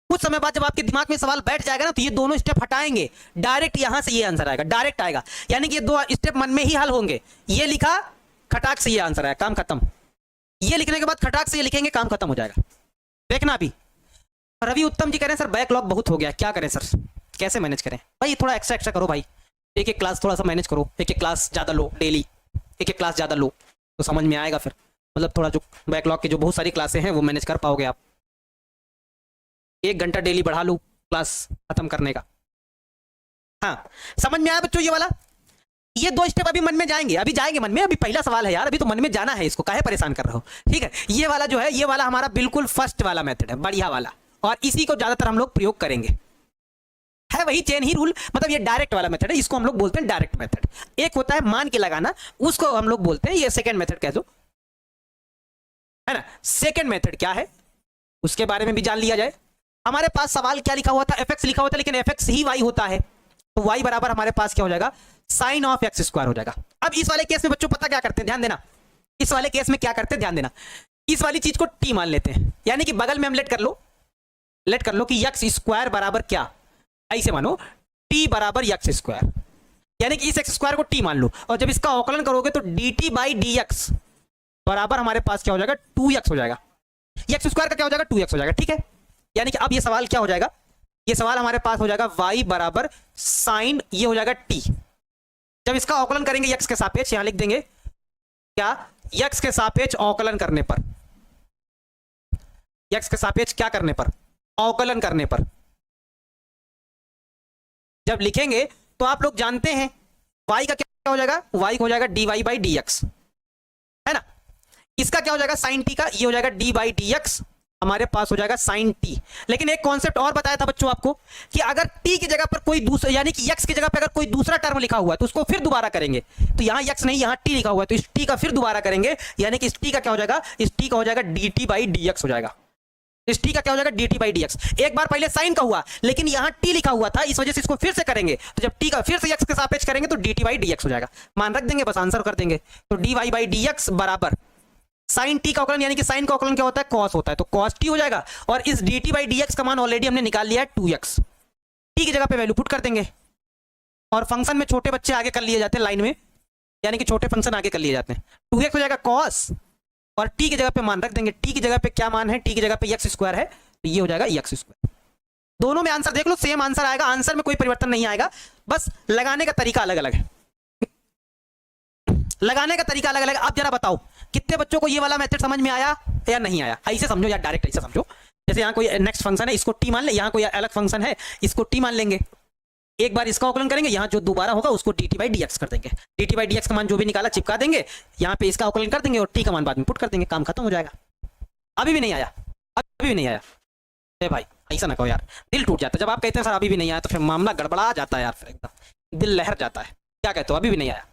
कुछ समय बाद जब आपके दिमाग में सवाल बैठ जाएगा ना तो ये दोनों स्टेप हटाएंगे, डायरेक्ट यहां से ये आंसर आएगा, डायरेक्ट आएगा, यानी कि ये दो स्टेप मन में ही हल होंगे। ये लिखा खटाक से ये आंसर आया, काम खत्म। ये लिखने के बाद खटाक से ये लिखेंगे, काम खत्म हो जाएगा। देखना अभी रवि उत्तम जी कह रहे हैं सर बैकलॉग बहुत हो गया, क्या करें सर, कैसे मैनेज करें भाई, थोड़ा एक्स्ट्रा एक्स्ट्रा करो भाई, एक एक क्लास थोड़ा सा मैनेज करो, एक एक क्लास ज्यादा लो, डेली एक एक क्लास ज्यादा लो तो समझ में आएगा, फिर मतलब थोड़ा जो बैकलॉग की जो बहुत सारी क्लासें हैं वो मैनेज कर पाओगे आप। 1 घंटा डेली बढ़ा लो क्लास खत्म करने का। हाँ समझ में आया बच्चों ये वाला, ये दो स्टेप अभी मन में जाएंगे, अभी जाएंगे मन में, अभी पहला सवाल है यार, अभी तो मन में जाना है, इसको काहे परेशान कर रहे हो, ठीक है। ये वाला जो है ये वाला हमारा बिल्कुल फर्स्ट वाला मेथड है, बढ़िया वाला, और इसी को ज्यादातर हम लोग प्रयोग करेंगे, है वही चेन ही रूल, मतलब ये डायरेक्ट वाला मेथड है, इसको हम लोग बोलते हैं डायरेक्ट मेथड। एक होता है मान के लगाना, उसको हम लोग बोलते हैं ये सेकेंड मेथड कह दो, है ना। सेकेंड मेथड क्या है उसके बारे में भी जान लिया जाए। हमारे पास सवाल क्या लिखा हुआ था, fx लिखा हुआ था, लेकिन fx ही y होता है, तो y बराबर हमारे पास क्या हो जाएगा साइन ऑफ एक्स स्क्वायर हो जाएगा। अब इस वाले केस में बच्चों पता क्या करते हैं, ध्यान देना, इस वाले केस में क्या करते हैं ध्यान देना, इस वाली चीज को t मान लेते हैं, यानी कि बगल में हम लेट कर लो कि एक्स स्क्वायर बराबर क्या, ऐसे मानो t बराबर एक्स स्क्वायर, यानी कि इस एक्स स्क्वायर को t मान लो, और जब इसका अवकलन करोगे तो dt बाई डी एक्स बराबर हमारे पास क्या हो जाएगा 2x हो जाएगा, एक्स स्क्वायर का क्या हो जाएगा 2x हो जाएगा, ठीक है। यानी कि अब ये सवाल क्या हो जाएगा, ये सवाल हमारे पास हो जाएगा y बराबर साइन ये हो जाएगा t, जब इसका अवकलन करेंगे x के सापेक्ष, यहां लिख देंगे क्या x के सापेक्ष अवकलन करने पर, x के सापेक्ष क्या करने पर, अवकलन करने पर जब लिखेंगे तो आप लोग जानते हैं y का क्या हो जाएगा, y हो जाएगा dy बाई डी एक्स, है ना। इसका क्या हो जाएगा साइन t का, ये हो जाएगा d बाई डी एक्स, हमारे पास हो जाएगा साइन t। लेकिन एक कॉन्सेप्ट और बताया था बच्चों आपको कि अगर t की जगह पर कोई दूसरा, यानी कि x की जगह पर अगर कोई दूसरा टर्म लिखा हुआ है तो उसको फिर दोबारा करेंगे, तो यहां x नहीं यहां t लिखा हुआ है तो इस t का फिर दोबारा करेंगे, यानी कि इस t का क्या हो जाएगा, इस t का हो जाएगा dt बाई डी एक्स हो जाएगा, इस t का क्या हो जाएगा dt बाई डी एक्स। एक बार पहले साइन का हुआ लेकिन यहां t लिखा हुआ था, इस वजह से इसको फिर से करेंगे, तो जब t का फिर से x के सापेक्ष करेंगे तो dt बाई डी एक्स हो जाएगा, मान रख देंगे बस आंसर कर देंगे, तो dy बाई डी एक्स बराबर साइन t का अवकलन, यानी कि साइन का अवकलन क्या होता है cos होता है, तो cos t हो जाएगा, और इस dt बाई डी एक्स का मान ऑलरेडी हमने निकाल लिया है 2x, t की जगह पे वैल्यू पुट कर देंगे, और फंक्शन में छोटे बच्चे आगे कर लिए जाते हैं लाइन में, यानी कि छोटे फंक्शन आगे कर लिए जाते हैं, 2x हो जाएगा cos, और t की जगह पे मान रख देंगे, t की जगह पे क्या मान है, t की जगह पे x स्क्वायर है, तो ये हो जाएगा x स्क्वायर। दोनों में आंसर देख लो सेम आंसर आएगा, आंसर में कोई परिवर्तन नहीं आएगा, बस लगाने का तरीका अलग अलग है, लगाने का तरीका अलग अलग। अब जरा बताओ कितने बच्चों को ये वाला मेथड समझ में आया या नहीं आया? ऐसे समझो यार, डायरेक्ट ऐसे समझो, जैसे यहाँ कोई नेक्स्ट फंक्शन है इसको टी मान ले, यहाँ कोई अलग फंक्शन है इसको टी मान लेंगे, एक बार इसका अवकलन करेंगे, यहाँ जो दोबारा होगा उसको D T by d x कर देंगे, D T by d x का मान जो भी निकाला चिपका देंगे, यहाँ पे इसका अवकलन कर देंगे और टी का मान बाद में पुट कर देंगे, काम खत्म हो जाएगा। अभी भी नहीं आया? अभी भी नहीं आया? अरे भाई ऐसा ना कहो यार, दिल टूट जाता है जब आप कहते हैं सर अभी भी नहीं आया, तो फिर मामला गड़बड़ा जाता है यार, फिर एकदम दिल लहर जाता है। क्या कहते हो, अभी भी नहीं आया?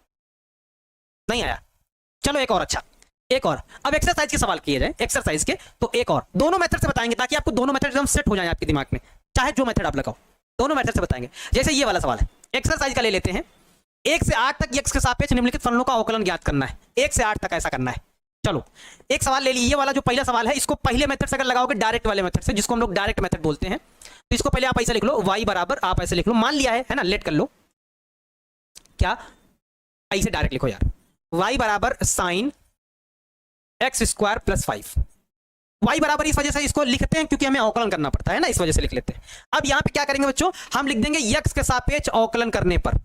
नहीं आया? चलो एक और, अच्छा एक और, अब एक्सरसाइज के सवाल किए जाए, एक्सरसाइज के, तो एक और दोनों मेथड से बताएंगे ताकि आपको दोनों मेथड एकदम सेट हो जाए आपके दिमाग में, चाहे जो मेथड आप लगाओ, दोनों मेथड से बताएंगे। जैसे ये वाला सवाल है, एक्सरसाइज का ले लेते हैं, 1 से 8 तक एक्स के सापेक्ष निम्नलिखित फलनों का अवकलन ज्ञात करना है, 1 से 8 तक ऐसा करना है। चलो एक सवाल ले लीजिए, ये वाला जो पहला सवाल है इसको पहले मेथड से अगर लगाओगे, डायरेक्ट वाले मेथड से, जिसको हम लोग डायरेक्ट मेथड बोलते हैं, तो इसको पहले आप ऐसा लिख लो, y बराबर, आप ऐसे लिख लो, मान लिया है ना, लेट कर लो, क्या ऐसे डायरेक्ट लिखो यार, y बराबर sign x square plus 5, y बराबर इस वजह से इसको लिखते हैं क्योंकि हमें अवकलन करना पड़ता है ना, इस वजह से लिख लेते हैं। अब यहां पे क्या करेंगे बच्चों, हम लिख देंगे x के सापेक्ष अवकलन करने पर,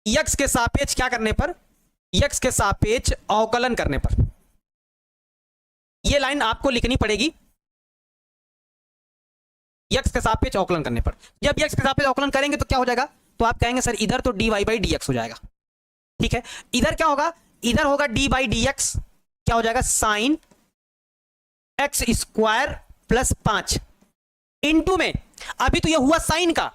x के सापेक्ष क्या करने पर, x के सापेक्ष अवकलन करने पर, ये लाइन आपको लिखनी पड़ेगी, x के सापेक्ष अवकलन करने पर। जब x के सापेक्ष अवकलन करेंगे तो क्या हो जाएगा, तो आप कहेंगे सर इधर तो dy बाई डी एक्स हो जाएगा, ठीक है, इधर क्या होगा, इधर होगा डी बाई डी एक्स, क्या हो जाएगा, sine x square plus 5 into में, अभी तो ये हुआ साइन का,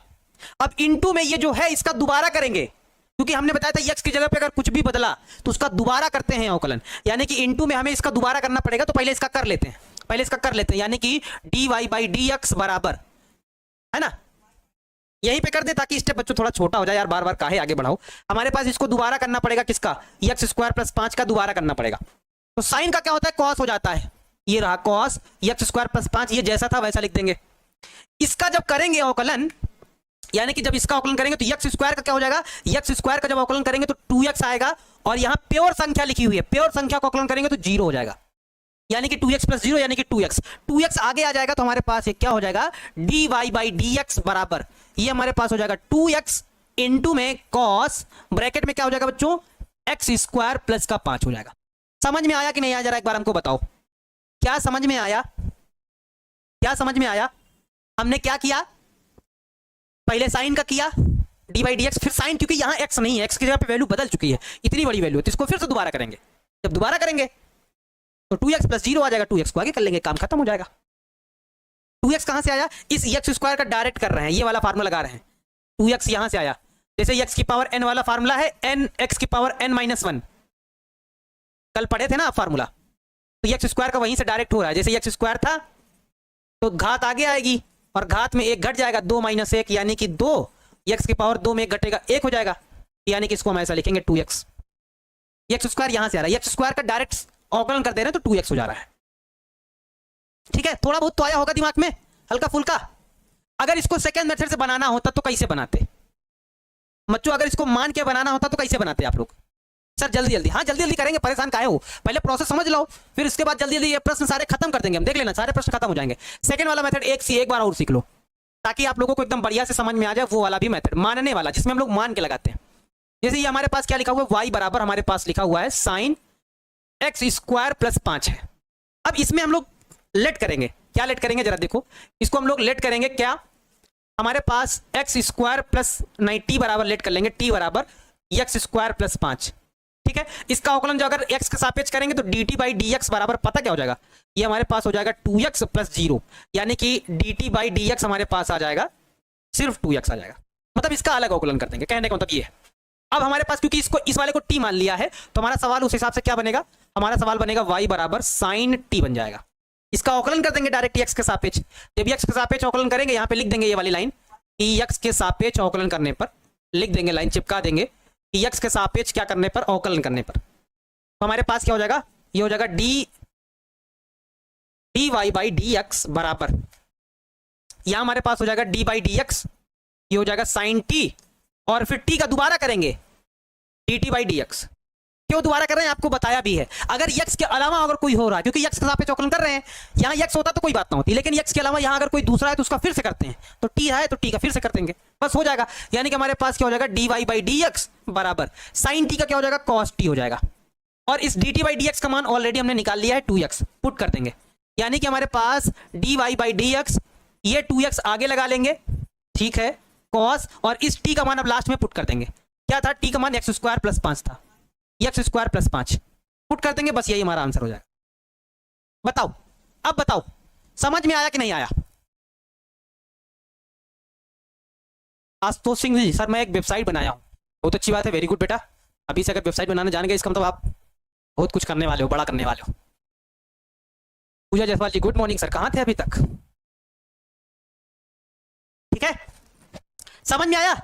अब इंटू में ये जो है इसका दोबारा करेंगे, क्योंकि हमने बताया था x की जगह पे अगर कुछ भी बदला तो उसका दोबारा करते हैं अवकलन, यानी कि इंटू में हमें इसका दोबारा करना पड़ेगा, तो पहले इसका कर लेते हैं, पहले इसका कर लेते हैं, यानी कि d y by d x बराबर, है ना, यहीं पे कर दे ताकि स्टेप बच्चों थोड़ा छोटा हो जाए यार, बार बार काहे आगे बढ़ाओ, हमारे पास इसको दोबारा करना पड़ेगा, किसका, एक्स स्क्वायर प्लस 5 का दोबारा करना पड़ेगा, तो साइन का क्या होता है, कॉस हो जाता है, ये रहा कॉस एक्स स्क्वायर प्लस 5, ये जैसा था वैसा लिख देंगे। इसका जब करेंगे अवकलन, यानी कि जब इसका अवकलन करेंगे तो एक्स स्क्वायर का क्या हो जाएगा, एक्स स्क्वायर का जब अवकलन करेंगे तो 2x आएगा, और यहां प्योर संख्या लिखी हुई है, प्योर संख्या का अवकलन करेंगे तो 0 हो जाएगा, यानी कि 2x प्लस 0 यानी कि 2x आगे आ जाएगा, तो हमारे पास ये क्या हो जाएगा, dy बाई डी एक्स बराबर, ये हमारे पास हो जाएगा 2x इंटू में कॉस, ब्रैकेट में क्या हो जाएगा बच्चों, एक्स स्क्वायर प्लस का 5 हो जाएगा। समझ में आया कि नहीं आया, जरा एक बार हमको बताओ, क्या समझ में आया, क्या समझ में आया? हमने क्या किया, पहले साइन का किया डी बाई डी एक्स, फिर साइन, क्योंकि यहां एक्स नहीं है, एक्स की जगह पे वैल्यू बदल चुकी है, इतनी बड़ी वैल्यू है, तो इसको फिर से दोबारा करेंगे, जब दोबारा करेंगे तो 2x प्लस 0 आ जाएगा, 2x को आगे कर लेंगे, काम खत्म हो जाएगा। 2x कहां से आया, इस x स्क्वायर का डायरेक्ट कर रहे हैं, ये वाला फार्मूला लगा रहे हैं, 2x यहां से आया, जैसे x की पावर n वाला फार्मूला है, n x की पावर n माइनस 1, कल पढ़े थे ना आप फार्मूला, तो x स्क्वायर का वहीं से डायरेक्ट हो रहा है, जैसे x स्क्वायर था तो घात आगे आएगी, और घात में 1 घट जाएगा, 2 माइनस 1 यानी कि 2, x की पावर 2 में 1 घटेगा 1 हो जाएगा, यानी कि इसको हम ऐसा लिखेंगे 2x, x स्क्वायर यहां से आ रहा है, x स्क्वायर का डायरेक्ट अवकलन कर दे रहे हैं तो 2x हो जा रहा है, ठीक है, थोड़ा बहुत तो आया होगा दिमाग में हल्का फुल्का। अगर इसको सेकंड मेथड से बनाना होता तो कैसे बनाते बच्चों, अगर इसको मान के बनाना होता तो कैसे बनाते आप लोग, सर जल्दी जल्दी, हाँ जल्दी जल्दी करेंगे, परेशान काहे हो, पहले प्रोसेस समझ लो, फिर इसके बाद जल्दी जल्दी ये प्रश्न सारे खत्म कर देंगे हम, देख लेना सारे प्रश्न खत्म हो जाएंगे। सेकंड वाला मेथड एक बार और सीख लो, ताकि आप लोगों को एकदम बढ़िया से समझ में आ जाए, वो वाला भी मेथड मानने वाला, जिसमें हम लोग मान के लगाते हैं। जैसे ये हमारे पास क्या लिखा हुआ है, y बराबर हमारे पास लिखा हुआ है साइन एक्स स्क्वायर प्लस 5 है। अब इसमें हम लोग लेट करेंगे, क्या लेट करेंगे जरा देखो, इसको हम लोग लेट करेंगे, क्या हमारे पास एक्स स्क्वायर प्लस टी बराबर लेट कर लेंगे, टी बराबर एक्स स्क्वायर प्लस 5, ठीक है। इसका अवकलन जो अगर x के सापेक्ष करेंगे तो dt बाई डी एक्स बराबर पता क्या हो जाएगा, ये हमारे पास हो जाएगा 2x प्लस 0, यानी कि dt बाई डी एक्स हमारे पास आ जाएगा सिर्फ 2x आ जाएगा, मतलब इसका अलग अवकलन कर देंगे, कहने का मतलब ये है। अब हमारे पास क्योंकि इसको इस वाले को t मान लिया है तो हमारा सवाल उस हिसाब से क्या बनेगा, हमारा सवाल बनेगा y बराबर साइन t बन जाएगा। इसका अवकलन कर देंगे डायरेक्ट x के सापेक्ष, जब x के सापेक्ष अवकलन करेंगे यहाँ पे लिख देंगे ये वाली लाइन कि x के सापेक्ष अवकलन करने पर, लिख देंगे लाइन चिपका देंगे कि x के सापेक्ष क्या करने पर, अवकलन करने पर, तो हमारे पास क्या हो जाएगा, ये हो जाएगा dy बाई डी एक्स बराबर, यहां हमारे पास हो जाएगा d बाई डी एक्स, ये हो जाएगा साइन t, और फिर t का दोबारा करेंगे dt बाई डी एक्स। क्यों दोबारा कर रहे हैं आपको बताया भी है, अगर x के अलावा अगर कोई हो रहा है, क्योंकि x के सापेक्ष अवकलन कर रहे हैं, यहाँ x होता तो कोई बात ना होती, लेकिन x के अलावा यहाँ अगर कोई दूसरा है तो उसका फिर से करते हैं, तो t है तो t का फिर से कर देंगे, बस हो जाएगा। यानी कि हमारे पास क्या हो जाएगा dy बाई डी एक्स बराबर साइन t का क्या हो जाएगा, cos t हो जाएगा, और इस dt बाई डी एक्स का मान ऑलरेडी हमने निकाल लिया है 2x, पुट कर देंगे, यानी कि हमारे पास dy बाई डी एक्स, ये 2x आगे लगा लेंगे, ठीक है, cos, और इस t का मान अब लास्ट में पुट कर देंगे। क्या था? t का मान x स्क्वायर प्लस 5 था, x स्क्वायर प्लस 5 पुट कर देंगे, बस यही हमारा आंसर हो जाएगा। बताओ, अब बताओ समझ में आया कि नहीं आया? आशुतोष सिंह जी, सर मैं एक वेबसाइट बनाया हूँ। बहुत अच्छी बात है, वेरी गुड बेटा। अभी से अगर वेबसाइट बनाना जान गए इसका मतलब आप बहुत कुछ करने वाले हो, बड़ा करने वाले हो। पूजा जायसवाल जी, गुड मॉर्निंग सर, कहाँ थे अभी तक? ठीक है, समझ में आया?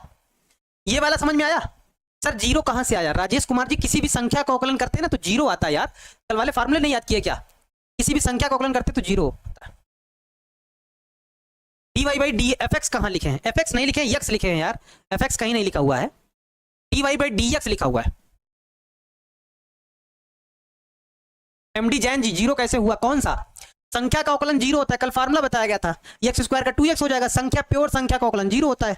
ये वाला समझ में आया? सर जीरो कहाँ से आया? राजेश कुमार जी, किसी भी संख्या का अवकलन करते हैं ना तो जीरो आता है यार। कल वाले फार्मूले नहीं याद किए क्या? किसी भी संख्या का अवकलन करते तो जीरो होता है। D y by d f x कहाँ लिखे हैं? एफ एक्स नहीं लिखे हैं, यक्स लिखे हैं यार, एफ एक्स कहीं नहीं लिखा हुआ है, d y by d x लिखा हुआ है। एमडी जैन जी, जीरो कैसे हुआ? कौन सा? संख्या का अवकलन जीरो होता है, कल फार्मूला बताया गया था, एक्स स्क्वायर का 2x हो जाएगा। संख्या प्योर संख्या का अवकलन जीरो होता है,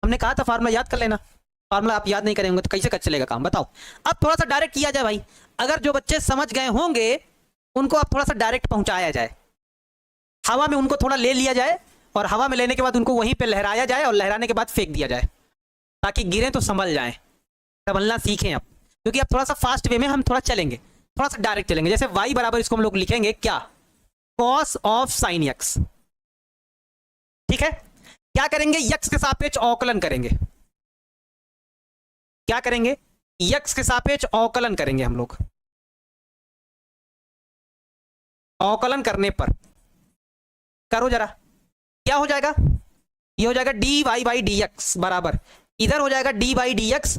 हमने कहा था फार्मूला याद कर लेना। फार्मूला आप याद नहीं करेंगे तो कैसे चलेगा काम, बताओ। अब थोड़ा सा डायरेक्ट किया जाए भाई, अगर जो बच्चे समझ गए होंगे उनको अब थोड़ा सा डायरेक्ट पहुंचाया जाए, हवा में उनको थोड़ा ले लिया जाए और हवा में लेने के बाद उनको वहीं पे लहराया जाए और लहराने के बाद फेंक दिया जाए, ताकि गिरें तो संभल जाएं, संभलना सीखें अब। क्योंकि अब थोड़ा सा फास्ट वे में हम थोड़ा चलेंगे, थोड़ा सा डायरेक्ट चलेंगे। जैसे y बराबर इसको हम लोग लिखेंगे क्या? cos ऑफ साइन x, ठीक है। क्या करेंगे? x के सापेक्ष अवकलन करेंगे। क्या करेंगे? x के सापेक्ष अवकलन करेंगे हम लोग। अवकलन करने पर करो जरा, क्या हो जाएगा? ये हो जाएगा dy बाई डी एक्स बराबर, इधर हो जाएगा d बाई डी एक्स,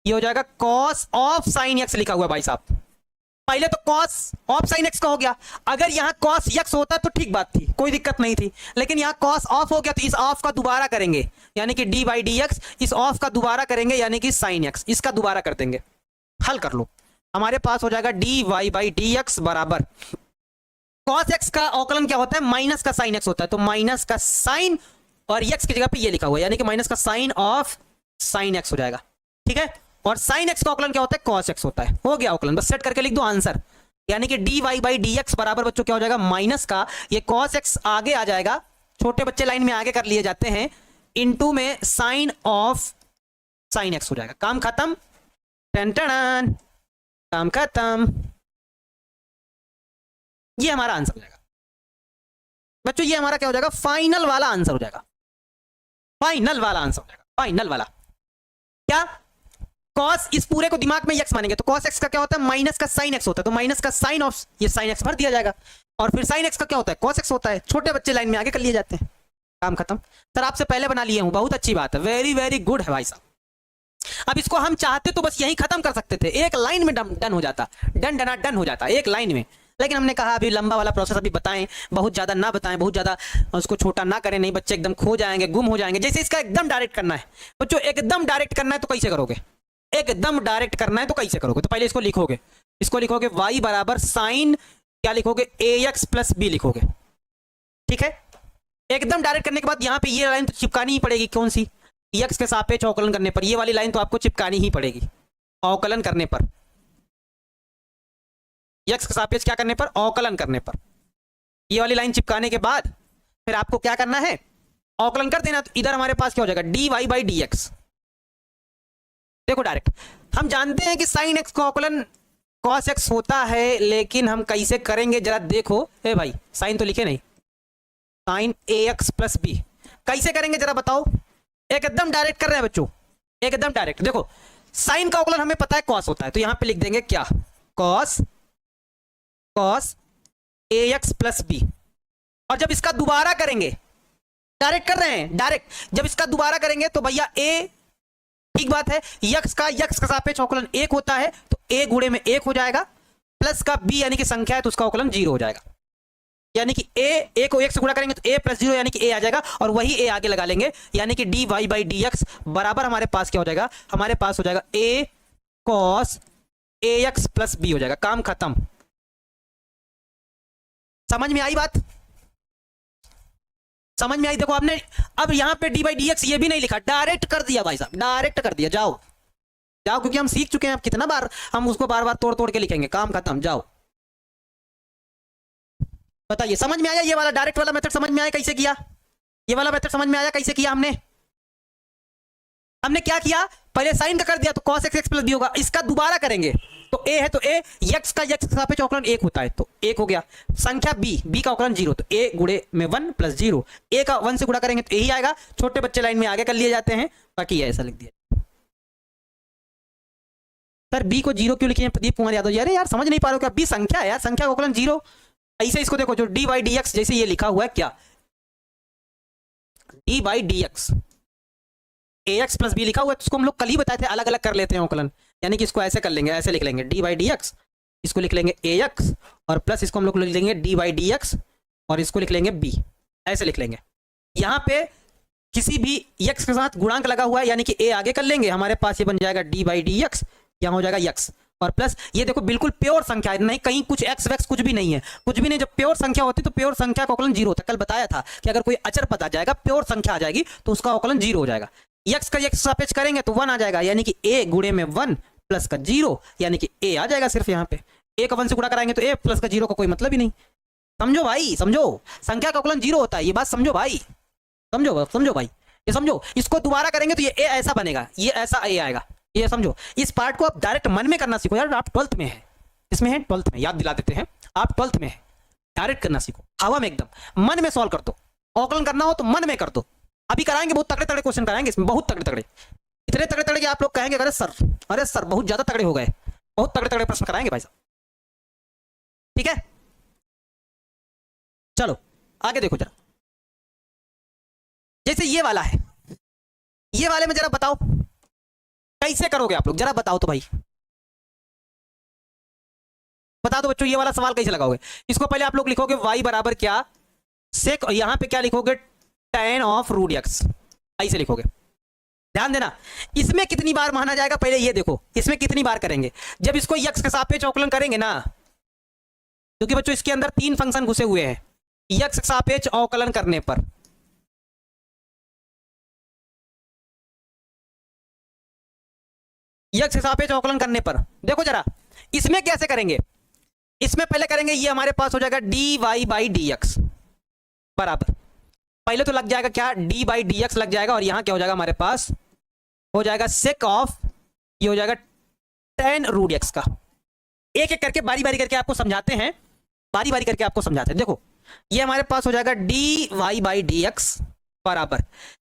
ये हो जाएगा cos ऑफ साइन x लिखा हुआ भाई साहब। पहले तो cos ऑफ साइन x का हो गया, अगर यहां cos x होता तो ठीक बात थी, कोई दिक्कत नहीं थी, लेकिन यहां cos ऑफ हो गया तो इस ऑफ का दोबारा करेंगे, यानी कि d बाई डी एक्स, इस ऑफ का दोबारा करेंगे यानी कि साइन x, इसका दोबारा कर देंगे। हल कर लो, हमारे पास हो जाएगा dy बाई डी एक्स बराबर cos x का अवकलन क्या होता है? माइनस का साइन x होता है, तो माइनस का साइन और x की जगह पे ये लिखा हुआ है, यानी कि माइनस का साइन ऑफ साइन x हो जाएगा, ठीक है। और साइन x का अवकलन क्या होता है? cos x होता है। हो गया अवकलन, बस सेट करके लिख दो आंसर, यानी कि dy बाई डी एक्स बराबर बच्चों क्या हो जाएगा? माइनस का ये cos x आगे आ जाएगा, छोटे बच्चे लाइन में आगे कर लिए जाते हैं, इनटू में साइन ऑफ साइन x हो जाएगा। काम खत्म, टन टन, काम खत्म। ये हमारा आंसर हो जाएगा बच्चों, ये हमारा क्या हो जाएगा? फाइनल वाला आंसर हो जाएगा, फाइनल वाला आंसर हो जाएगा, फाइनल वाला। क्या? cos, इस पूरे को दिमाग में x मानेंगे तो cos x का क्या होता है? माइनस का साइन x होता है, तो माइनस का साइन ऑफ ये साइन x भर दिया जाएगा, और फिर साइन x का क्या होता है? cos x होता है। छोटे बच्चे लाइन में आगे कर लिए जाते हैं, काम खत्म। सर आपसे पहले बना लिए हूं, बहुत अच्छी बात है, वेरी वेरी गुड है भाई साहब। अब इसको हम चाहते तो बस यही खत्म कर सकते थे, एक लाइन में डन हो जाता, डन हो जाता एक लाइन में, लेकिन हमने कहा अभी लंबा वाला प्रोसेस अभी बताएं, बहुत ज्यादा ना बताएं, बहुत ज्यादा उसको छोटा ना करें, नहीं बच्चे एकदम खो जाएंगे, गुम हो जाएंगे। जैसे इसका एकदम डायरेक्ट करना है बच्चों, एकदम डायरेक्ट करना है तो कैसे करोगे? एकदम डायरेक्ट करना है तो कैसे करोगे? तो पहले इसको लिखोगे, इसको लिखोगे y बराबर साइन, क्या लिखोगे? ax प्लस b लिखोगे, ठीक है। एकदम डायरेक्ट करने के बाद यहाँ पे ये लाइन तो चिपकानी ही पड़ेगी, कौन सी? x के सापेक्ष अवकलन करने पर, ये वाली लाइन तो आपको चिपकानी ही पड़ेगी अवकलन करने पर, x के सापेक्ष क्या करने पर? अवकलन करने पर। ये वाली लाइन चिपकाने के बाद फिर आपको क्या करना है? अवकलन कर देना, तो इधर हमारे पास क्या हो जाएगा? dy by d x. देखो डायरेक्ट हम जानते हैं कि साइन x का अवकलन cos x होता है, लेकिन हम कैसे करेंगे जरा देखो। ए भाई साइन तो लिखे नहीं, साइन ax प्लस b कैसे करेंगे जरा बताओ? एकदम डायरेक्ट कर रहे हैं बच्चों, एकदम डायरेक्ट। देखो साइन का अवकलन हमें पता है cos होता है, तो यहां पे लिख देंगे क्या? cos ax plus b। और जब इसका दोबारा करेंगे, डायरेक्ट कर रहे हैं डायरेक्ट, जब इसका दोबारा करेंगे तो भैया a, ठीक बात है, यक्स का सापेक्ष अवकलन 1 होता है, तो a गुणे में 1 हो जाएगा, प्लस का b यानी कि संख्या है तो उसका अवकलन 0 हो जाएगा, यानी कि a को 1 से गुणा करेंगे तो a प्लस 0 यानी कि a आ जाएगा, और वही a आगे लगा लेंगे, यानी कि dy बाई डी एक्स बराबर हमारे पास क्या हो जाएगा? हमारे पास हो जाएगा a cos ax plus b हो जाएगा। काम खत्म। समझ में आई बात? समझ में आई? देखो आपने अब यहां पे dy बाई डी एक्स ये भी नहीं लिखा, डायरेक्ट कर दिया भाई साहब, डायरेक्ट कर दिया। जाओ जाओ, क्योंकि हम सीख चुके हैं, अब कितना बार हम उसको बार बार तोड़ तोड़ के लिखेंगे, काम खत्म, जाओ। बताइए समझ में आया? ये वाला डायरेक्ट वाला मेथड समझ में आया कैसे किया? ये वाला मेथड समझ में आया कैसे किया? हमने क्या किया, पहले साइन का कर दिया तो cos x x plus b होगा, इसका दोबारा करेंगे तो a है तो a, x का x के सापेक्ष अवकलन 1 होता है तो 1 हो गया, संख्या b का अवकलन 0 तो a गुणे में 1 प्लस 0, a का 1 से गुणा करेंगे तो यही आएगा। छोटे बच्चे लाइन में आगे कर लिए जाते हैं, बाकी ऐसा लिख दिया। सर b को 0 क्यों लिखे हैं प्रदीप कुमार यादव? अरे यार समझ नहीं पा रहे हो क्या? b संख्या है यार, संख्या का अवकलन 0। ऐसे इसको देखो, जो dy dx जैसे ये लिखा हुआ है, क्या dy dx ax plus b लिखा हुआ है, उसको हम लोग कल ही बताए थे, अलग अलग कर लेते हैं अवकलन, यानी कि इसको ऐसे कर लेंगे, ऐसे लिख लेंगे dy dx, इसको लिख लेंगे ax और प्लस इसको हम लोग लिख लेंगे dy dx और इसको लिख लेंगे b, ऐसे लिख लेंगे। यहाँ पे किसी भी x के साथ गुणांक लगा हुआ है, यानी कि a आगे कर लेंगे, हमारे पास ये बन जाएगा dy dx, यहाँ हो जाएगा x और प्लस ये देखो बिल्कुल प्योर संख्या है, नहीं कहीं कुछ x वैक्स कुछ भी नहीं है, कुछ भी नहीं। जब प्योर संख्या होती तो प्योर संख्या का अवकलन 0 होता है। कल बताया था कि अगर कोई अचर पता जाएगा, प्योर संख्या आ जाएगी तो उसका अवकलन 0 हो जाएगा। x का x सापेक्ष करेंगे तो 1 आ जाएगा, यानी कि a गुणे में 1 प्लस का 0, यानी कि a आ जाएगा सिर्फ। यहाँ पे a का 1 से गुणा कराएंगे तो a प्लस का 0 का कोई मतलब ही नहीं। समझो भाई, समझो, संख्या का अवकलन 0 होता है, ये बात समझो भाई, समझो भाई, ये समझो। इसको दोबारा करेंगे तो ये a ऐसा बनेगा, ये ऐसा a आएगा, ये समझो। इस पार्ट को आप डायरेक्ट मन में करना सीखो यार, आप 12th में है, इसमें है 12th में, याद दिला देते हैं, आप 12th में है, डायरेक्ट करना सीखो, हवा में एकदम मन में सॉल्व कर दो। अवकलन करना हो तो मन में कर दो। अभी कराएंगे, बहुत तगड़े तगड़े क्वेश्चन कराएंगे इसमें, बहुत तगड़े तगड़े, इतने तगड़े तगड़े कि आप लोग कहेंगे अरे सर बहुत ज्यादा तगड़े हो गए, बहुत तगड़े तगड़े प्रश्न कराएंगे भाई साहब, ठीक है। चलो आगे देखो जरा, जैसे ये वाला है, ये वाले में जरा बताओ कैसे करोगे आप लोग, जरा बताओ तो भाई, बता दो बच्चों, ये वाला सवाल कैसे लगाओगे? इसको पहले आप लोग लिखोगे y बराबर क्या, सेक, यहां पे क्या लिखोगे, tan ऑफ रूट x, ऐसे लिखोगे। ध्यान देना, इसमें कितनी बार माना जाएगा पहले ये देखो, इसमें कितनी बार करेंगे जब इसको x के सापेक्ष अवकलन करेंगे ना, क्योंकि बच्चों इसके अंदर 3 फंक्शन घुसे हुए हैं। x के सापेक्ष अवकलन करने पर x के सापेक्ष अवकलन करने पर देखो जरा, इसमें कैसे करेंगे, इसमें पहले करेंगे, ये हमारे पास हो जाएगा dy बाई dx बराबर, पहले तो लग जाएगा क्या, d बाई dx लग जाएगा, और यहां क्या हो जाएगा हमारे पास, हो जाएगा सेक ऑफ, ये हो जाएगा tan रूट x का। एक एक करके बारी बारी करके आपको समझाते हैं, बारी बारी करके आपको समझाते हैं। देखो ये हमारे पास हो जाएगा dy बाई dx बराबर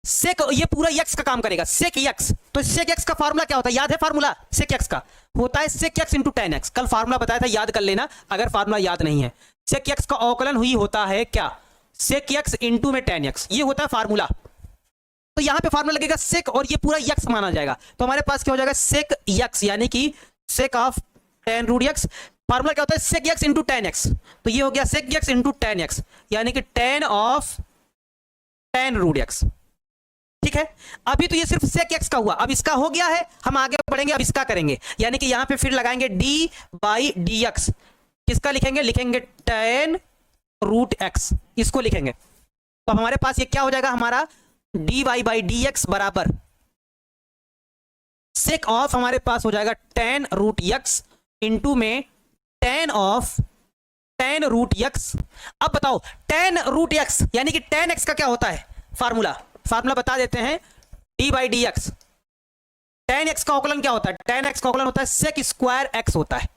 सेक, ये पूरा x का काम करेगा, सेक x। तो सेक x का फार्मूला क्या होता है, याद है फार्मूला? सेक x का होता है sec x into tan x, कल फार्मूला बताया था, याद कर लेना अगर फार्मूला याद नहीं है। सेक x का अवकलन हुई होता है क्या, सेक x इंटू में tan x, ये होता है फार्मूला। तो यहां पे फार्मूला लगेगा सेक और ये पूरा x माना जाएगा, तो हमारे पास क्या हो जाएगा, सेक x, यानी कि sec of tan root x। Formula क्या होता है, sec x into tan x, तो ये हो गया sec x into tan x, यानी कि tan of tan root x, ठीक है। अभी तो ये सिर्फ सेक x का हुआ, अब इसका हो गया है, हम आगे बढ़ेंगे, अब इसका करेंगे, यानी कि यहां पे फिर लगाएंगे d बाई dx, किसका लिखेंगे, लिखेंगे tan रूट x, इसको लिखेंगे। तो अब हमारे पास ये क्या हो जाएगा, हमारा dy बाई dx बराबर सेक ऑफ, हमारे पास हो जाएगा tan रूट x इंटू में tan of tan root x। अब बताओ tan रूट x यानी कि tan x का क्या होता है, फार्मूला बता देते हैं, d by dx, tan x का अवकलन क्या होता है, tan x का अवकलन होता है सेक स्क्वायर x होता है,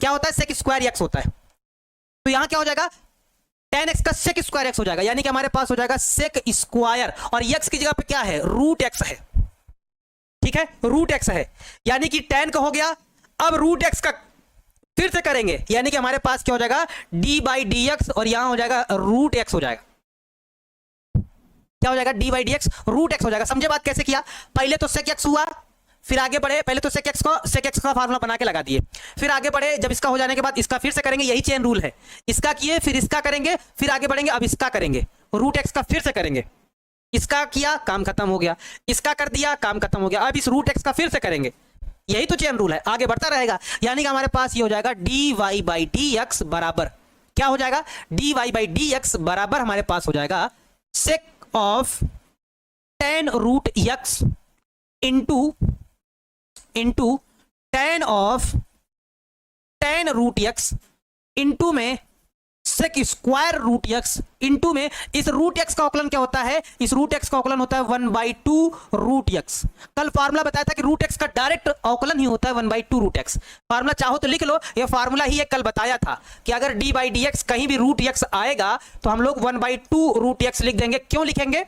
क्या होता है, सेक स्क्वायर x होता है। तो यहां क्या हो जाएगा, tan x का सेक स्क्वायर x हो जाएगा, यानी कि हमारे पास हो जाएगा सेक स्क्वायर, और x की जगह पे क्या है, रूट x है, ठीक है, रूट x है, यानी कि tan का हो गया। अब रूट x का फिर से करेंगे, यानी कि हमारे पास क्या हो जाएगा, d बाई dx, और यहां हो जाएगा रूट x हो जाएगा, क्या हो जाएगा, d by dx root x हो जाएगा। समझे बात कैसे किया, पहले तो सेक x हुआ, फिर आगे बढ़े, पहले तो सेक x का फार्मूला बना के लगा दिए, फिर आगे बढ़े, जब इसका हो जाने के बाद इसका फिर से करेंगे, यही चेन रूल है, इसका किए फिर इसका करेंगे, फिर आगे बढ़ेंगे, अब इसका करेंगे, रूट x का फिर से करेंगे, इसका किया काम खत्म हो गया, इसका कर दिया काम खत्म हो गया, अब इस रूट x का फिर से करेंगे, यही तो चेन रूल है, आगे बढ़ता रहेगा। यानी कि हमारे पास ये हो जाएगा dy बाई dx बराबर क्या हो जाएगा, dy बाई dx बराबर हमारे पास हो जाएगा sec of tan root x into into tan of tan root x into में sec square root x into में इस रूट एक्स का अवकलन क्या होता है, इस रूट एक्स का अवकलन होता है 1/2 रूट एक्स। कल फार्मूला बताया था कि रूट एक्स का डायरेक्ट अवकलन ही होता है 1/2 रूट एक्स। फार्मूला चाहो तो लिख लो, ये फार्मूला ही कल बताया था कि अगर डी बाई डी एक्स कहीं भी रूट एक्स आएगा तो हम लोग 1/2 रूट एक्स लिख देंगे। क्यों लिखेंगे,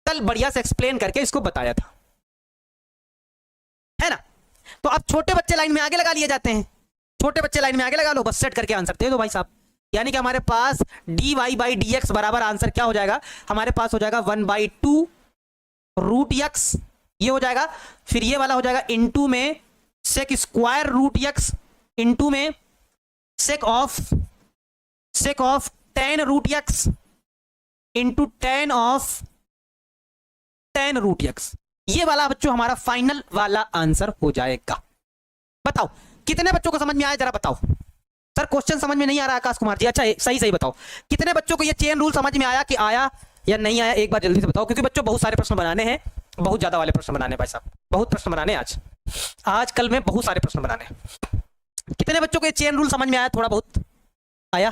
कल बढ़िया से एक्सप्लेन करके इसको बताया था, है ना। तो अब छोटे बच्चे लाइन में आगे लगा लिए जाते हैं, छोटे बच्चे लाइन में आगे लगा लो, बस सेट करके आंसर दे दो भाई साहब। यानी कि हमारे पास d y by d x बराबर आंसर क्या हो जाएगा, हमारे पास हो जाएगा 1/2 रूट एक्स, ये हो जाएगा। फिर ये वाला हो जाएगा इंटू में sec square root x into में sec of 10 root x into 10 of 10 root x. ये वाला बच्चों हमारा फाइनल वाला आंसर हो जाएगा। बताओ कितने बच्चों को समझ में आया, जरा बताओ। सर क्वेश्चन समझ में नहीं आ रहा आकाश कुमार जी, अच्छा सही सही बताओ कितने बच्चों को ये चेन रूल समझ में आया कि आया या नहीं आया, एक बार जल्दी से बताओ, क्योंकि बच्चों बहुत सारे प्रश्न बनाने हैं, बहुत ज्यादा वाले प्रश्न बनाने भाई साहब, बहुत प्रश्न बनाने आज कल में बहुत सारे प्रश्न बनाने। कितने बच्चों को ये चेन रूल समझ में आया, थोड़ा बहुत आया।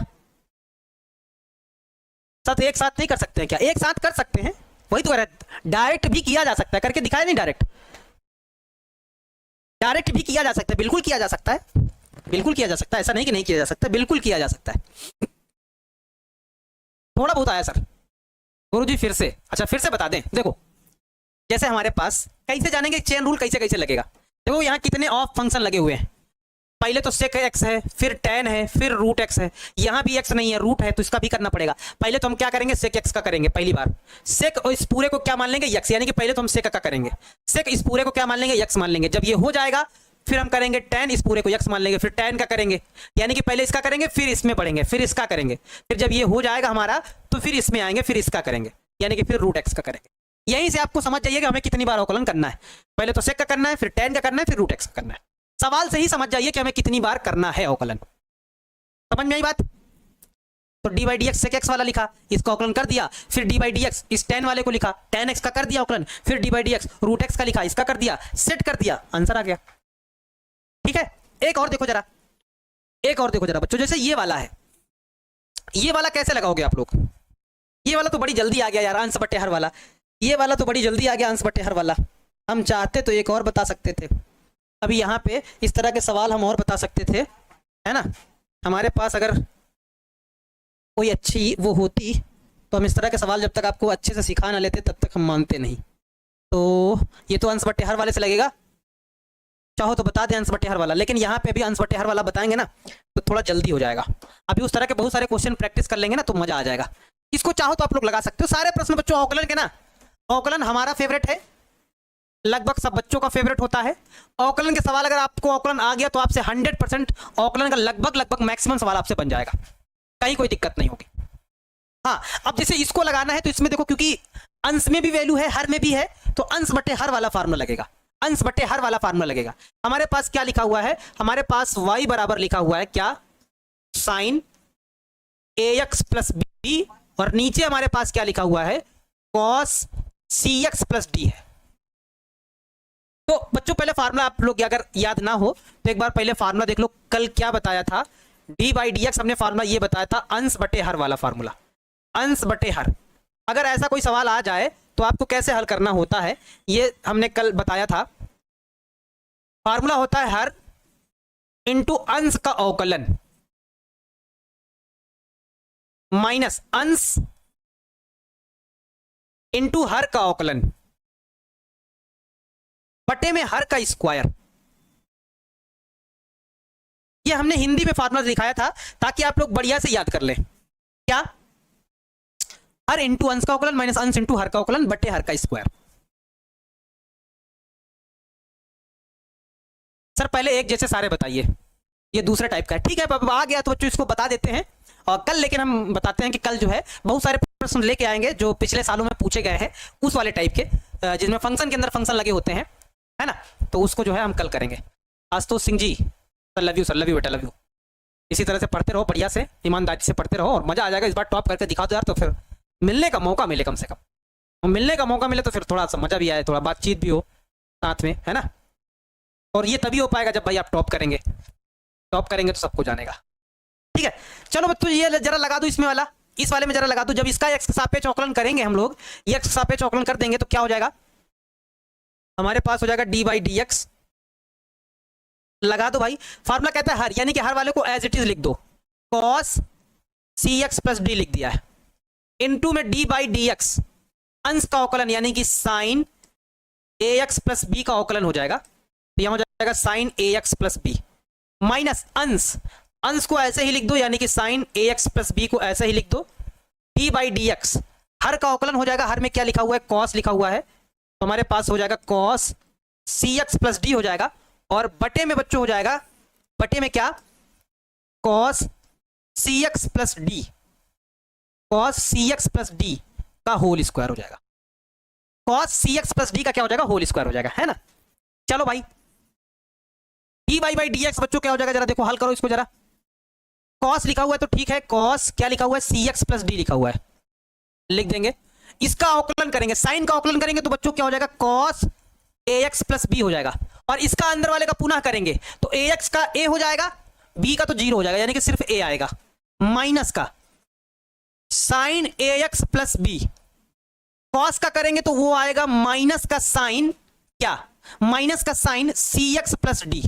सब एक साथ नहीं कर सकते हैं क्या, एक साथ कर सकते हैं, वही तो कह रहे हैं, डायरेक्ट भी किया जा सकता है, करके दिखाया नहीं, डायरेक्ट भी किया जा सकता है, बिल्कुल किया जा सकता है, बिल्कुल किया जा सकता है, ऐसा नहीं कि नहीं किया जा सकता, बिल्कुल किया जा सकता है। थोड़ा बहुत आया सर गुरुजी फिर से, अच्छा फिर से बता दें। देखो जैसे हमारे पास कैसे जानेंगे चेन रूल कैसे कैसे लगेगा, देखो यहाँ कितने ऑफ फंक्शन लगे हुए हैं, पहले तो सेक एक्स है, फिर टेन है, फिर रूट एक्स है, यहाँ भी एक्स नहीं है रूट है, तो इसका भी करना पड़ेगा। पहले तो हम क्या करेंगे, सेक एक्स का करेंगे पहली बार, सेक इस पूरे को क्या मान लेंगे, एक्स, यानी कि पहले तो हम सेक का करेंगे, सेक इस पूरे को क्या मान लेंगे, एक्स मान लेंगे। जब ये हो जाएगा फिर हम करेंगे टेन, इस पूरे को एक्स मान लेंगे, फिर टेन का करेंगे, यानी कि पहले इसका करेंगे फिर इसमें पढ़ेंगे, फिर इसका करेंगे, फिर जब ये हो जाएगा हमारा तो फिर इसमें आएंगे, फिर इसका करेंगे, यानी कि फिर रूट एक्स का करेंगे। यहीं से आपको समझ जाइए कि हमें कितनी बार अवकलन करना है, पहले तो सेक का करना है, फिर टेन का करना है, फिर रूट एक्स का करना है। सवाल से ही समझ जाइए कि हमें कितनी बार करना है अवकलन। समझ में आई बात। तो d by d x sec x वाला लिखा, इसका अवकलन कर दिया, फिर डी बाई डी एक्स इस टेन वाले को लिखा, टेन एक्स का कर दिया अवकलन, फिर d by d x root x का लिखा, इसका कर दिया, सेट कर दिया, आंसर आ गया। ठीक है, एक और देखो जरा, एक और देखो जरा बच्चों, जैसे ये वाला है, ये वाला कैसे लगाओगे आप लोग, ये वाला तो बड़ी जल्दी आ गया यार, अंश बटे हर वाला, ये वाला तो बड़ी जल्दी आ गया अंश बटे हर वाला। हम चाहते तो एक और बता सकते थे, अभी यहाँ पे इस तरह के सवाल हम और बता सकते थे, है ना। हमारे पास अगर कोई अच्छी वो होती तो हम इस तरह के सवाल जब तक आपको अच्छे से सिखा ना लेते तब तक हम मानते नहीं। तो ये तो अंश बटे हर वाले से लगेगा, चाहो तो बता दें अंश बटे हर वाला, लेकिन यहाँ पे भी अंश बटे हर वाला बताएंगे ना तो थोड़ा जल्दी हो जाएगा। अभी उस तरह के बहुत सारे क्वेश्चन प्रैक्टिस कर लेंगे ना तो मजा आ जाएगा। इसको चाहो तो आप लोग लगा सकते हो, सारे प्रश्न बच्चों अवकलन के ना, अवकलन हमारा फेवरेट है, लगभग सब बच्चों का फेवरेट होता है। अवकलन के सवाल अगर आपको अवकलन आ गया तो आपसे 100% अवकलन का लगभग मैक्सिमम सवाल आपसे बन जाएगा, कहीं कोई दिक्कत नहीं होगी। हाँ अब जैसे इसको लगाना है तो इसमें देखो, क्योंकि अंश में भी वैल्यू है हर में भी है, तो अंश बटे हर वाला फार्मूला लगेगा, अंश बटे हर वाला फार्मूला लगेगा। हमारे पास क्या लिखा हुआ है, हमारे पास y बराबर लिखा हुआ है क्या, साइन ax प्लस बी, और नीचे हमारे पास क्या लिखा हुआ है, cos cx प्लस डी है। तो बच्चों पहले फार्मूला आप लोग अगर याद ना हो तो एक बार पहले फार्मूला देख लो, कल क्या बताया था, डी बाई डी एक्स हमने फार्मूला ये बताया था, अंश बटे हर वाला फार्मूला, अंश बटे हर। अगर ऐसा कोई सवाल आ जाए तो आपको कैसे हल करना होता है ये हमने कल बताया था। फार्मूला होता है हर इंटू अंश का अवकलन माइनस अंश इंटू हर का अवकलन बटे में हर का स्क्वायर। ये हमने हिंदी में फार्मूला दिखाया था ताकि आप लोग बढ़िया से याद कर लें। क्या, हर इंटू अंश का अवकलन माइनस अंश इंटू हर का अवकलन बटे हर का स्क्वायर। सर पहले एक जैसे सारे बताइए, ये दूसरे टाइप का है, ठीक है। अब आ गया तो बच्चों इसको बता देते हैं, और कल लेकिन हम बताते हैं कि कल जो है बहुत सारे प्रश्न लेके आएंगे जो पिछले सालों में पूछे गए हैं, उस वाले टाइप के जिसमें फंक्शन के अंदर फंक्शन लगे होते हैं, है ना। तो उसको जो है हम कल करेंगे। Ashutosh Singh ji sir love you बेटा लव यू। इसी तरह से पढ़ते रहो, बढ़िया से ईमानदारी से पढ़ते रहो और मजा आ जाएगा। इस बार टॉप करके दिखा दो यार, तो फिर मिलने का मौका मिले, कम से कम मिलने का मौका मिले तो फिर थोड़ा सा मजा भी आए, थोड़ा बातचीत भी हो साथ में, है ना। और ये तभी हो पाएगा जब भाई आप टॉप करेंगे, टॉप करेंगे तो सबको जानेगा। ठीक है, चलो बच्चों ये जरा लगा दो इसमें वाला, इस वाले में जरा लगा दो। जब इसका एक्स सापेक्ष अवकलन करेंगे हम लोग, ये एक्स सापेक्ष अवकलन कर देंगे तो क्या हो जाएगा, हमारे पास हो जाएगा डी बाई डी एक्स। लगा दो भाई, फार्मूला कहता है हर, यानी कि हर वाले को एज इट इज लिख दो, cos c x plus D लिख दिया है, इनटू में डी बाई डी एक्स, अंश का अवकलन यानी कि साइन ए एक्स प्लस बी का अवकलन हो जाएगा, तो यहां हो जाएगा साइन ए एक्स प्लस बी, माइनस अंश, अंश को ऐसे ही लिख दो यानी कि साइन ए एक्स प्लस बी को ऐसे ही लिख दो, डी बाई डी एक्स, हर का अवकलन हो जाएगा, हर में क्या लिखा हुआ है, कॉस लिखा हुआ है, तो हमारे पास हो जाएगा cos c x plus d हो जाएगा, और बटे में बच्चों हो जाएगा, बटे में क्या, cos c x plus D, cos c x plus D का होल स्क्वायर हो जाएगा, cos c x plus D का क्या हो जाएगा, होल स्क्वायर हो जाएगा, है ना। चलो भाई d y by d x बच्चों क्या हो जाएगा, जरा देखो हल करो इसको जरा, कॉस लिखा हुआ है तो ठीक है, कॉस क्या लिखा हुआ है, सी एक्स प्लस डी लिखा हुआ है, लिख देंगे, इसका अवकलन करेंगे, साइन का अवकलन करेंगे तो बच्चों क्या हो जाएगा, cos a x plus B हो जाएगा, और इसका अंदर वाले का पुनः करेंगे तो ए एक्स का ए हो जाएगा, बी का तो जीरो हो जाएगा, यानी कि सिर्फ ए आएगा, माइनस का साइन ए एक्स प्लस बी, कॉस का करेंगे तो वो आएगा माइनस का साइन क्या, माइनस का साइन सी एक्स प्लस डी,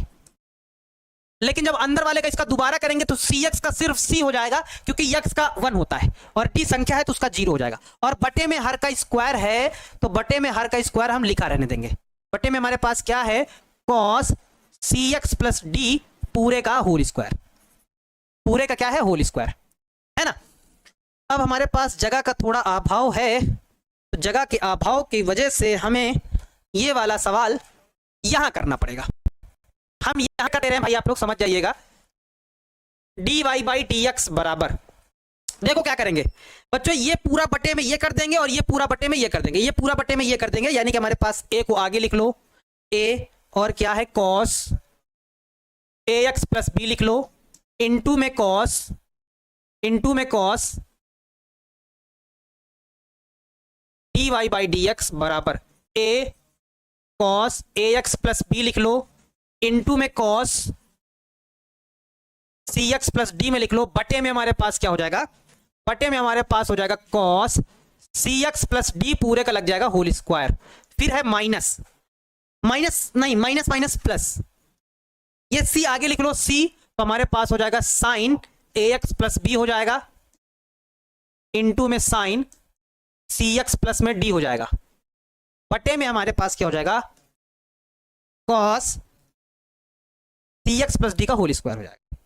लेकिन जब अंदर वाले का इसका दोबारा करेंगे तो सी एक्स का सिर्फ सी हो जाएगा, क्योंकि एक्स का 1 होता है और टी संख्या है तो उसका 0 हो जाएगा, और बटे में हर का स्क्वायर है तो बटे में हर का स्क्वायर हम लिखा रहने देंगे, बटे में हमारे पास क्या है, cos c x plus D पूरे का होल स्क्वायर, पूरे का क्या है, होल स्क्वायर, है ना। अब हमारे पास जगह का थोड़ा अभाव है, तो जगह के अभाव की वजह से हमें ये वाला सवाल यहां करना पड़ेगा, हम यहां कर रहे हैं भाई, आप लोग समझ जाइएगा, d y by d x बराबर, देखो क्या करेंगे बच्चों, ये पूरा बटे में ये कर देंगे और ये पूरा बटे में ये कर देंगे, ये पूरा बटे में ये कर देंगे, यानी कि हमारे पास ए को आगे लिख लो, ए और क्या है, cos a x plus b लिख लो, इनटू में cos d y by d x बराबर a cos a x plus b लिख लो, इनटू में cos c x plus d में लिख लो, बटे में हमारे पास क्या हो जाएगा, बटे में हमारे पास हो जाएगा cos c x plus D पूरे का लग जाएगा होल स्क्वायर, फिर है माइनस, माइनस नहीं माइनस माइनस प्लस, ये सी आगे लिख लो, सी तो हमारे पास हो जाएगा साइन ए एक्स प्लस बी हो जाएगा, इनटू में साइन सी एक्स प्लस में डी हो जाएगा, बटे में हमारे पास क्या हो जाएगा, cos c x plus D का होल स्क्वायर हो जाएगा।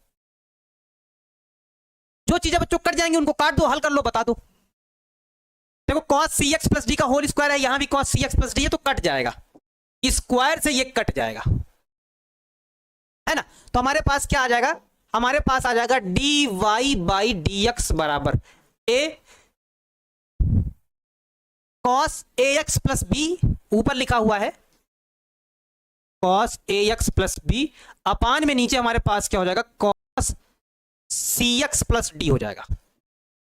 जो चीजें बच्चों कट जाएंगे उनको काट दो, हल कर लो, बता दो, देखो cos c x plus D का होल स्क्वायर है, यहां भी cos c x plus D है तो कट जाएगा, स्क्वायर से ये कट जाएगा, है ना। तो हमारे पास क्या आ जाएगा, हमारे पास आ जाएगा d y by d x बराबर a cos a x plus b, ऊपर लिखा हुआ है cos a x plus b, अपान में नीचे हमारे पास क्या हो जाएगा, cos c x plus d हो जाएगा,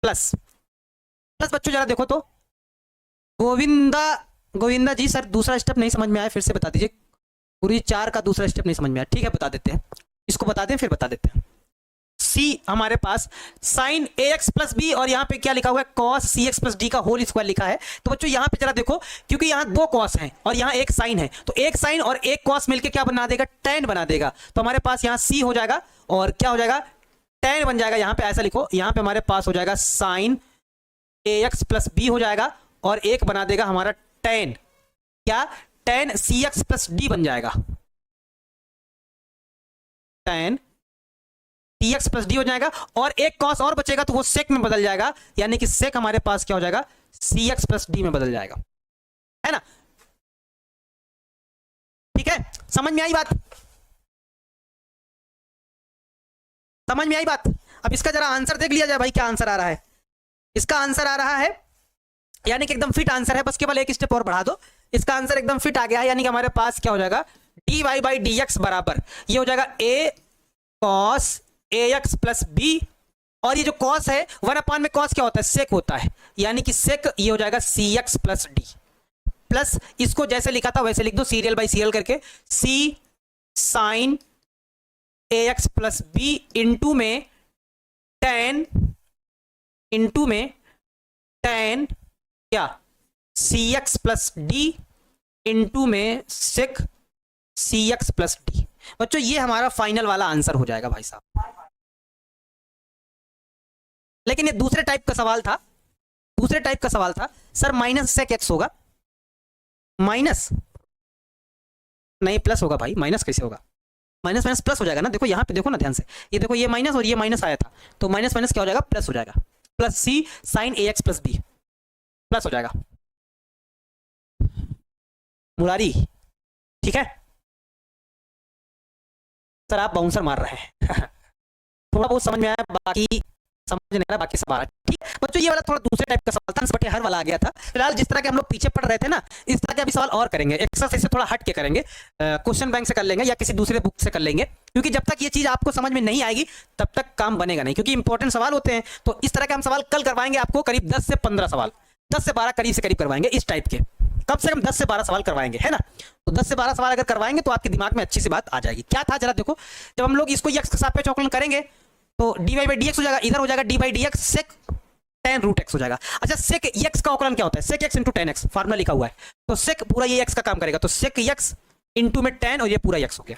प्लस प्लस बच्चों जरा देखो तो, गोविंदा जी सर दूसरा स्टेप नहीं समझ में आया, फिर से बता दीजिए, पूरी 4 का दूसरा स्टेप नहीं समझ में आया, ठीक है बता देते हैं, इसको बता दें फिर बता देते हैं। सी हमारे पास साइन ए एक्स प्लस बी, और यहां पे क्या लिखा हुआ है, cos c x plus D का होल स्क्वायर लिखा है, तो बच्चों यहां पे जरा देखो, क्योंकि यहां 2 कॉस हैं और यहां एक साइन है, तो एक साइन और एक कॉस मिलकर क्या बना देगा, tan बना देगा, तो हमारे पास यहां सी हो जाएगा और क्या हो जाएगा, tan बन जाएगा, यहां पे ऐसा लिखो, यहां पे हमारे पास हो जाएगा साइन ए एक्स प्लस बी हो जाएगा, और एक बना देगा हमारा tan, क्या tan सी एक्स प्लस डी बन जाएगा, tan सी एक्स प्लस डी हो जाएगा, और एक कॉस और बचेगा तो वो सेक में बदल जाएगा, यानी कि सेक हमारे पास क्या हो जाएगा, सी एक्स प्लस डी में बदल जाएगा, है ना। ठीक है, समझ में आई बात, समझ में आई बात। अब इसका जरा आंसर देख लिया जाए भाई, क्या आंसर आ रहा है, इसका आंसर आ रहा है, यानी कि एकदम फिट आंसर है, बस केवल एक स्टेप और बढ़ा दो, इसका आंसर एकदम फिट आ गया है, यानी कि हमारे पास क्या हो जाएगा, d y by d x बराबर ये हो जाएगा a cos a x plus b, और ये जो कॉस है 1 अपान में कॉस क्या होता है, सेक होता है, यानी कि सेक ये हो जाएगा सी एक्स प्लस डी, प्लस इसको जैसे लिखा था वैसे लिख दो, सीरियल बाई सीरियल करके, सी साइन ए एक्स प्लस बी इंटू में टेन क्या सी एक्स प्लस डी इंटू में सेक सी एक्स प्लस डी। बच्चों ये हमारा फाइनल वाला आंसर हो जाएगा भाई साहब। लेकिन ये दूसरे टाइप का सवाल था सर माइनस सेक एक्स होगा, माइनस नहीं प्लस होगा भाई, माइनस कैसे होगा, माइनस माइनस प्लस हो जाएगा ना। देखो यहाँ पे देखो ना ध्यान से, ये देखो ये माइनस और ये माइनस आया था, तो माइनस माइनस क्या हो जाएगा, प्लस हो जाएगा, प्लस सी साइन ए एक्स प्लस बी प्लस हो जाएगा। मुरारी ठीक है सर, आप बाउंसर मार रहे हैं थोड़ा बहुत समझ में आया, बाकी समझ नहीं आ रहा, बाकी सवाल ठीक है बच्चों। ये वाला थोड़ा दूसरे टाइप का सवाल था, बटे हर वाला आ गया था। फिलहाल जिस तरह के हम लोग पीछे पढ़ रहे थे ना, इस तरह के अभी सवाल और करेंगे, एक्सरसाइज से थोड़ा हट के करेंगे, क्वेश्चन बैंक से कर लेंगे या किसी दूसरे बुक से कर लेंगे, क्योंकि जब तक ये चीज आपको समझ में नहीं आएगी तब तक काम बनेगा नहीं, क्योंकि इंपॉर्टेंट सवाल होते हैं। तो इस तरह के हम सवाल कल करवाएंगे आपको, करीब 10 से 15 सवाल, 10 से 12 करीब से करीब करवाएंगे इस टाइप के, कम से कम 10 से 12 सवाल करवाएंगे, है ना। तो 10 से 12 सवाल अगर करवाएंगे तो आपके दिमाग में अच्छी सी बात आ जाएगी। क्या था जरा देखो, जब हम लोग इसको एक्स के सापेक्ष अवकलन करेंगे तो dy बाई डी एक्स हो जाएगा, इधर हो जाएगा d by d x sec tan root x हो जाएगा। अच्छा सेक एक्स का अवकलन क्या होता है, sec x into tan x, formula लिखा हुआ है, तो सेक पूरा ये एक्स का काम करेगा, तो सेक एक्स इंटू में टेन और ये पूरा एक्स हो गया।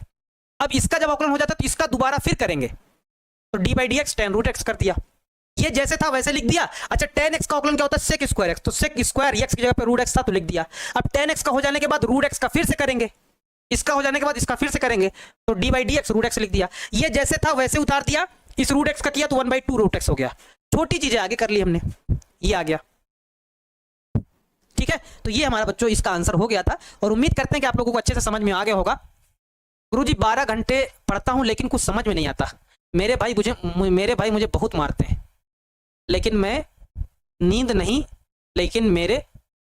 अब इसका जब अवकलन हो जाता है तो इसका दोबारा फिर करेंगे, तो d by d x tan root x कर दिया, ये जैसे था वैसे लिख दिया। अच्छा टेन एक्स का अवकलन क्या होता है, सेक स्क्वायर एक्स, तो सेक स्क्वायर एक्स की जगह पे रूट एक्स था तो लिख दिया। अब टेन एक्स का हो जाने के बाद रूट एक्स का फिर से करेंगे, इसका हो जाने के बाद इसका फिर से करेंगे, तो d by d x root x लिख दिया, ये जैसे था वैसे उतार दिया, इस रूट एक्स का किया तो 1/2 रूट एक्स हो गया। छोटी चीजें आगे कर ली हमने, ये आ गया ठीक है। तो ये हमारा बच्चों इसका आंसर हो गया था, और उम्मीद करते हैं कि आप लोगों को अच्छे से समझ में आ गया होगा। गुरुजी 12 घंटे पढ़ता हूं लेकिन कुछ समझ में नहीं आता, मेरे भाई मुझे बहुत मारते हैं, लेकिन मेरे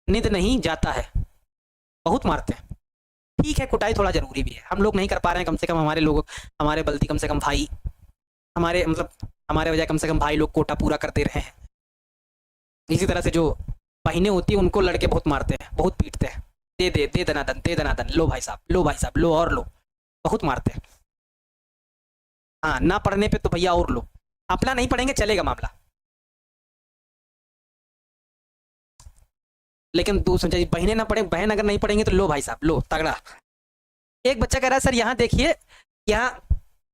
नींद नहीं जाता है, बहुत मारते हैं। ठीक है कुटाई थोड़ा जरूरी भी है, हम लोग नहीं कर पा रहे हैं, कम से कम हमारे बल्कि कम से कम भाई हमारे वजह कम से कम भाई लोग कोटा पूरा करते रहे हैं। इसी तरह से जो बहनें होती हैं उनको लड़के बहुत मारते हैं, बहुत पीटते हैं, दे दनादन, लो भाई साहब लो और लो, बहुत मारते हैं। हाँ ना पढ़ने पे तो भैया और लो, अपना नहीं पढ़ेंगे चलेगा मामला, लेकिन दूसरी बहनें ना पढ़े, बहन अगर नहीं पढ़ेंगे तो लो भाई साहब लो तगड़ा। एक बच्चा कह रहा है सर यहाँ देखिए, यहाँ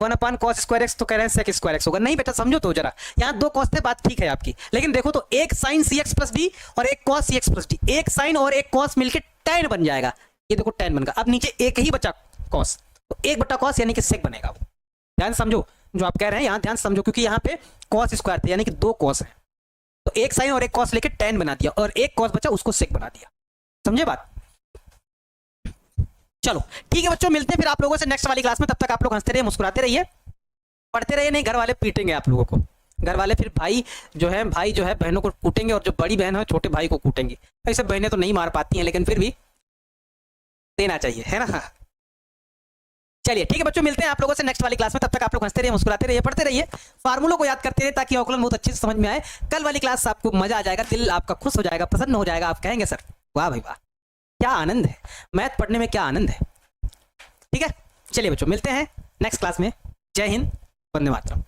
1 cos स्क्वायर एक्स, तो कह रहे हैं सेक स्क्वायर एक्स होगा। नहीं बेटा समझो तो जरा, यहाँ 2 cos थे, बात ठीक है आपकी, लेकिन देखो तो एक साइन सी एक्स प्लस डी और एक cos सी एक्स प्लस डी, एक साइन और एक cos मिलके tan बन जाएगा, ये देखो tan बन गया। अब नीचे एक ही बचा cos, तो 1/cos यानी कि सेक बनेगा वो। ध्यान समझो जो आप कह रहे हैं, यहाँ ध्यान समझो, क्योंकि यहाँ पे cos स्क्वायर थे यानी कि 2 cos है, तो एक साइन और एक cos लेके tan बना दिया, और एक cos बचा उसको सेक बना दिया, समझे बात। चलो ठीक है बच्चों, मिलते हैं फिर आप लोगों से नेक्स्ट वाली क्लास में, तब तक आप लोग हंसते रहिए, मुस्कुराते रहिए, पढ़ते रहिए, नहीं घर वाले पीटेंगे आप लोगों को, घर वाले फिर भाई जो है बहनों को कूटेंगे, और जो बड़ी बहन है छोटे भाई को कूटेंगे। ऐसे बहनें तो नहीं मार पाती हैं, लेकिन फिर भी देना चाहिए, है ना। चलिए ठीक है बच्चों, मिलते हैं आप लोगों से नेक्स्ट वाली क्लास में, तब तक आप लोग हंसते रहिए, मुस्कुराते रहिए, पढ़ते रहिए, फार्मूलों को याद करते रहिए, ताकि अवकलन बहुत अच्छे से समझ में आए। कल वाली क्लास आपको मजा आ जाएगा, दिल आपका खुश हो जाएगा, प्रसन्न हो जाएगा, आप कहेंगे सर वाह भाई वाह क्या आनंद है, मैथ पढ़ने में क्या आनंद है। ठीक है चलिए बच्चों, मिलते हैं नेक्स्ट क्लास में। जय हिंद, वंदे मातरम।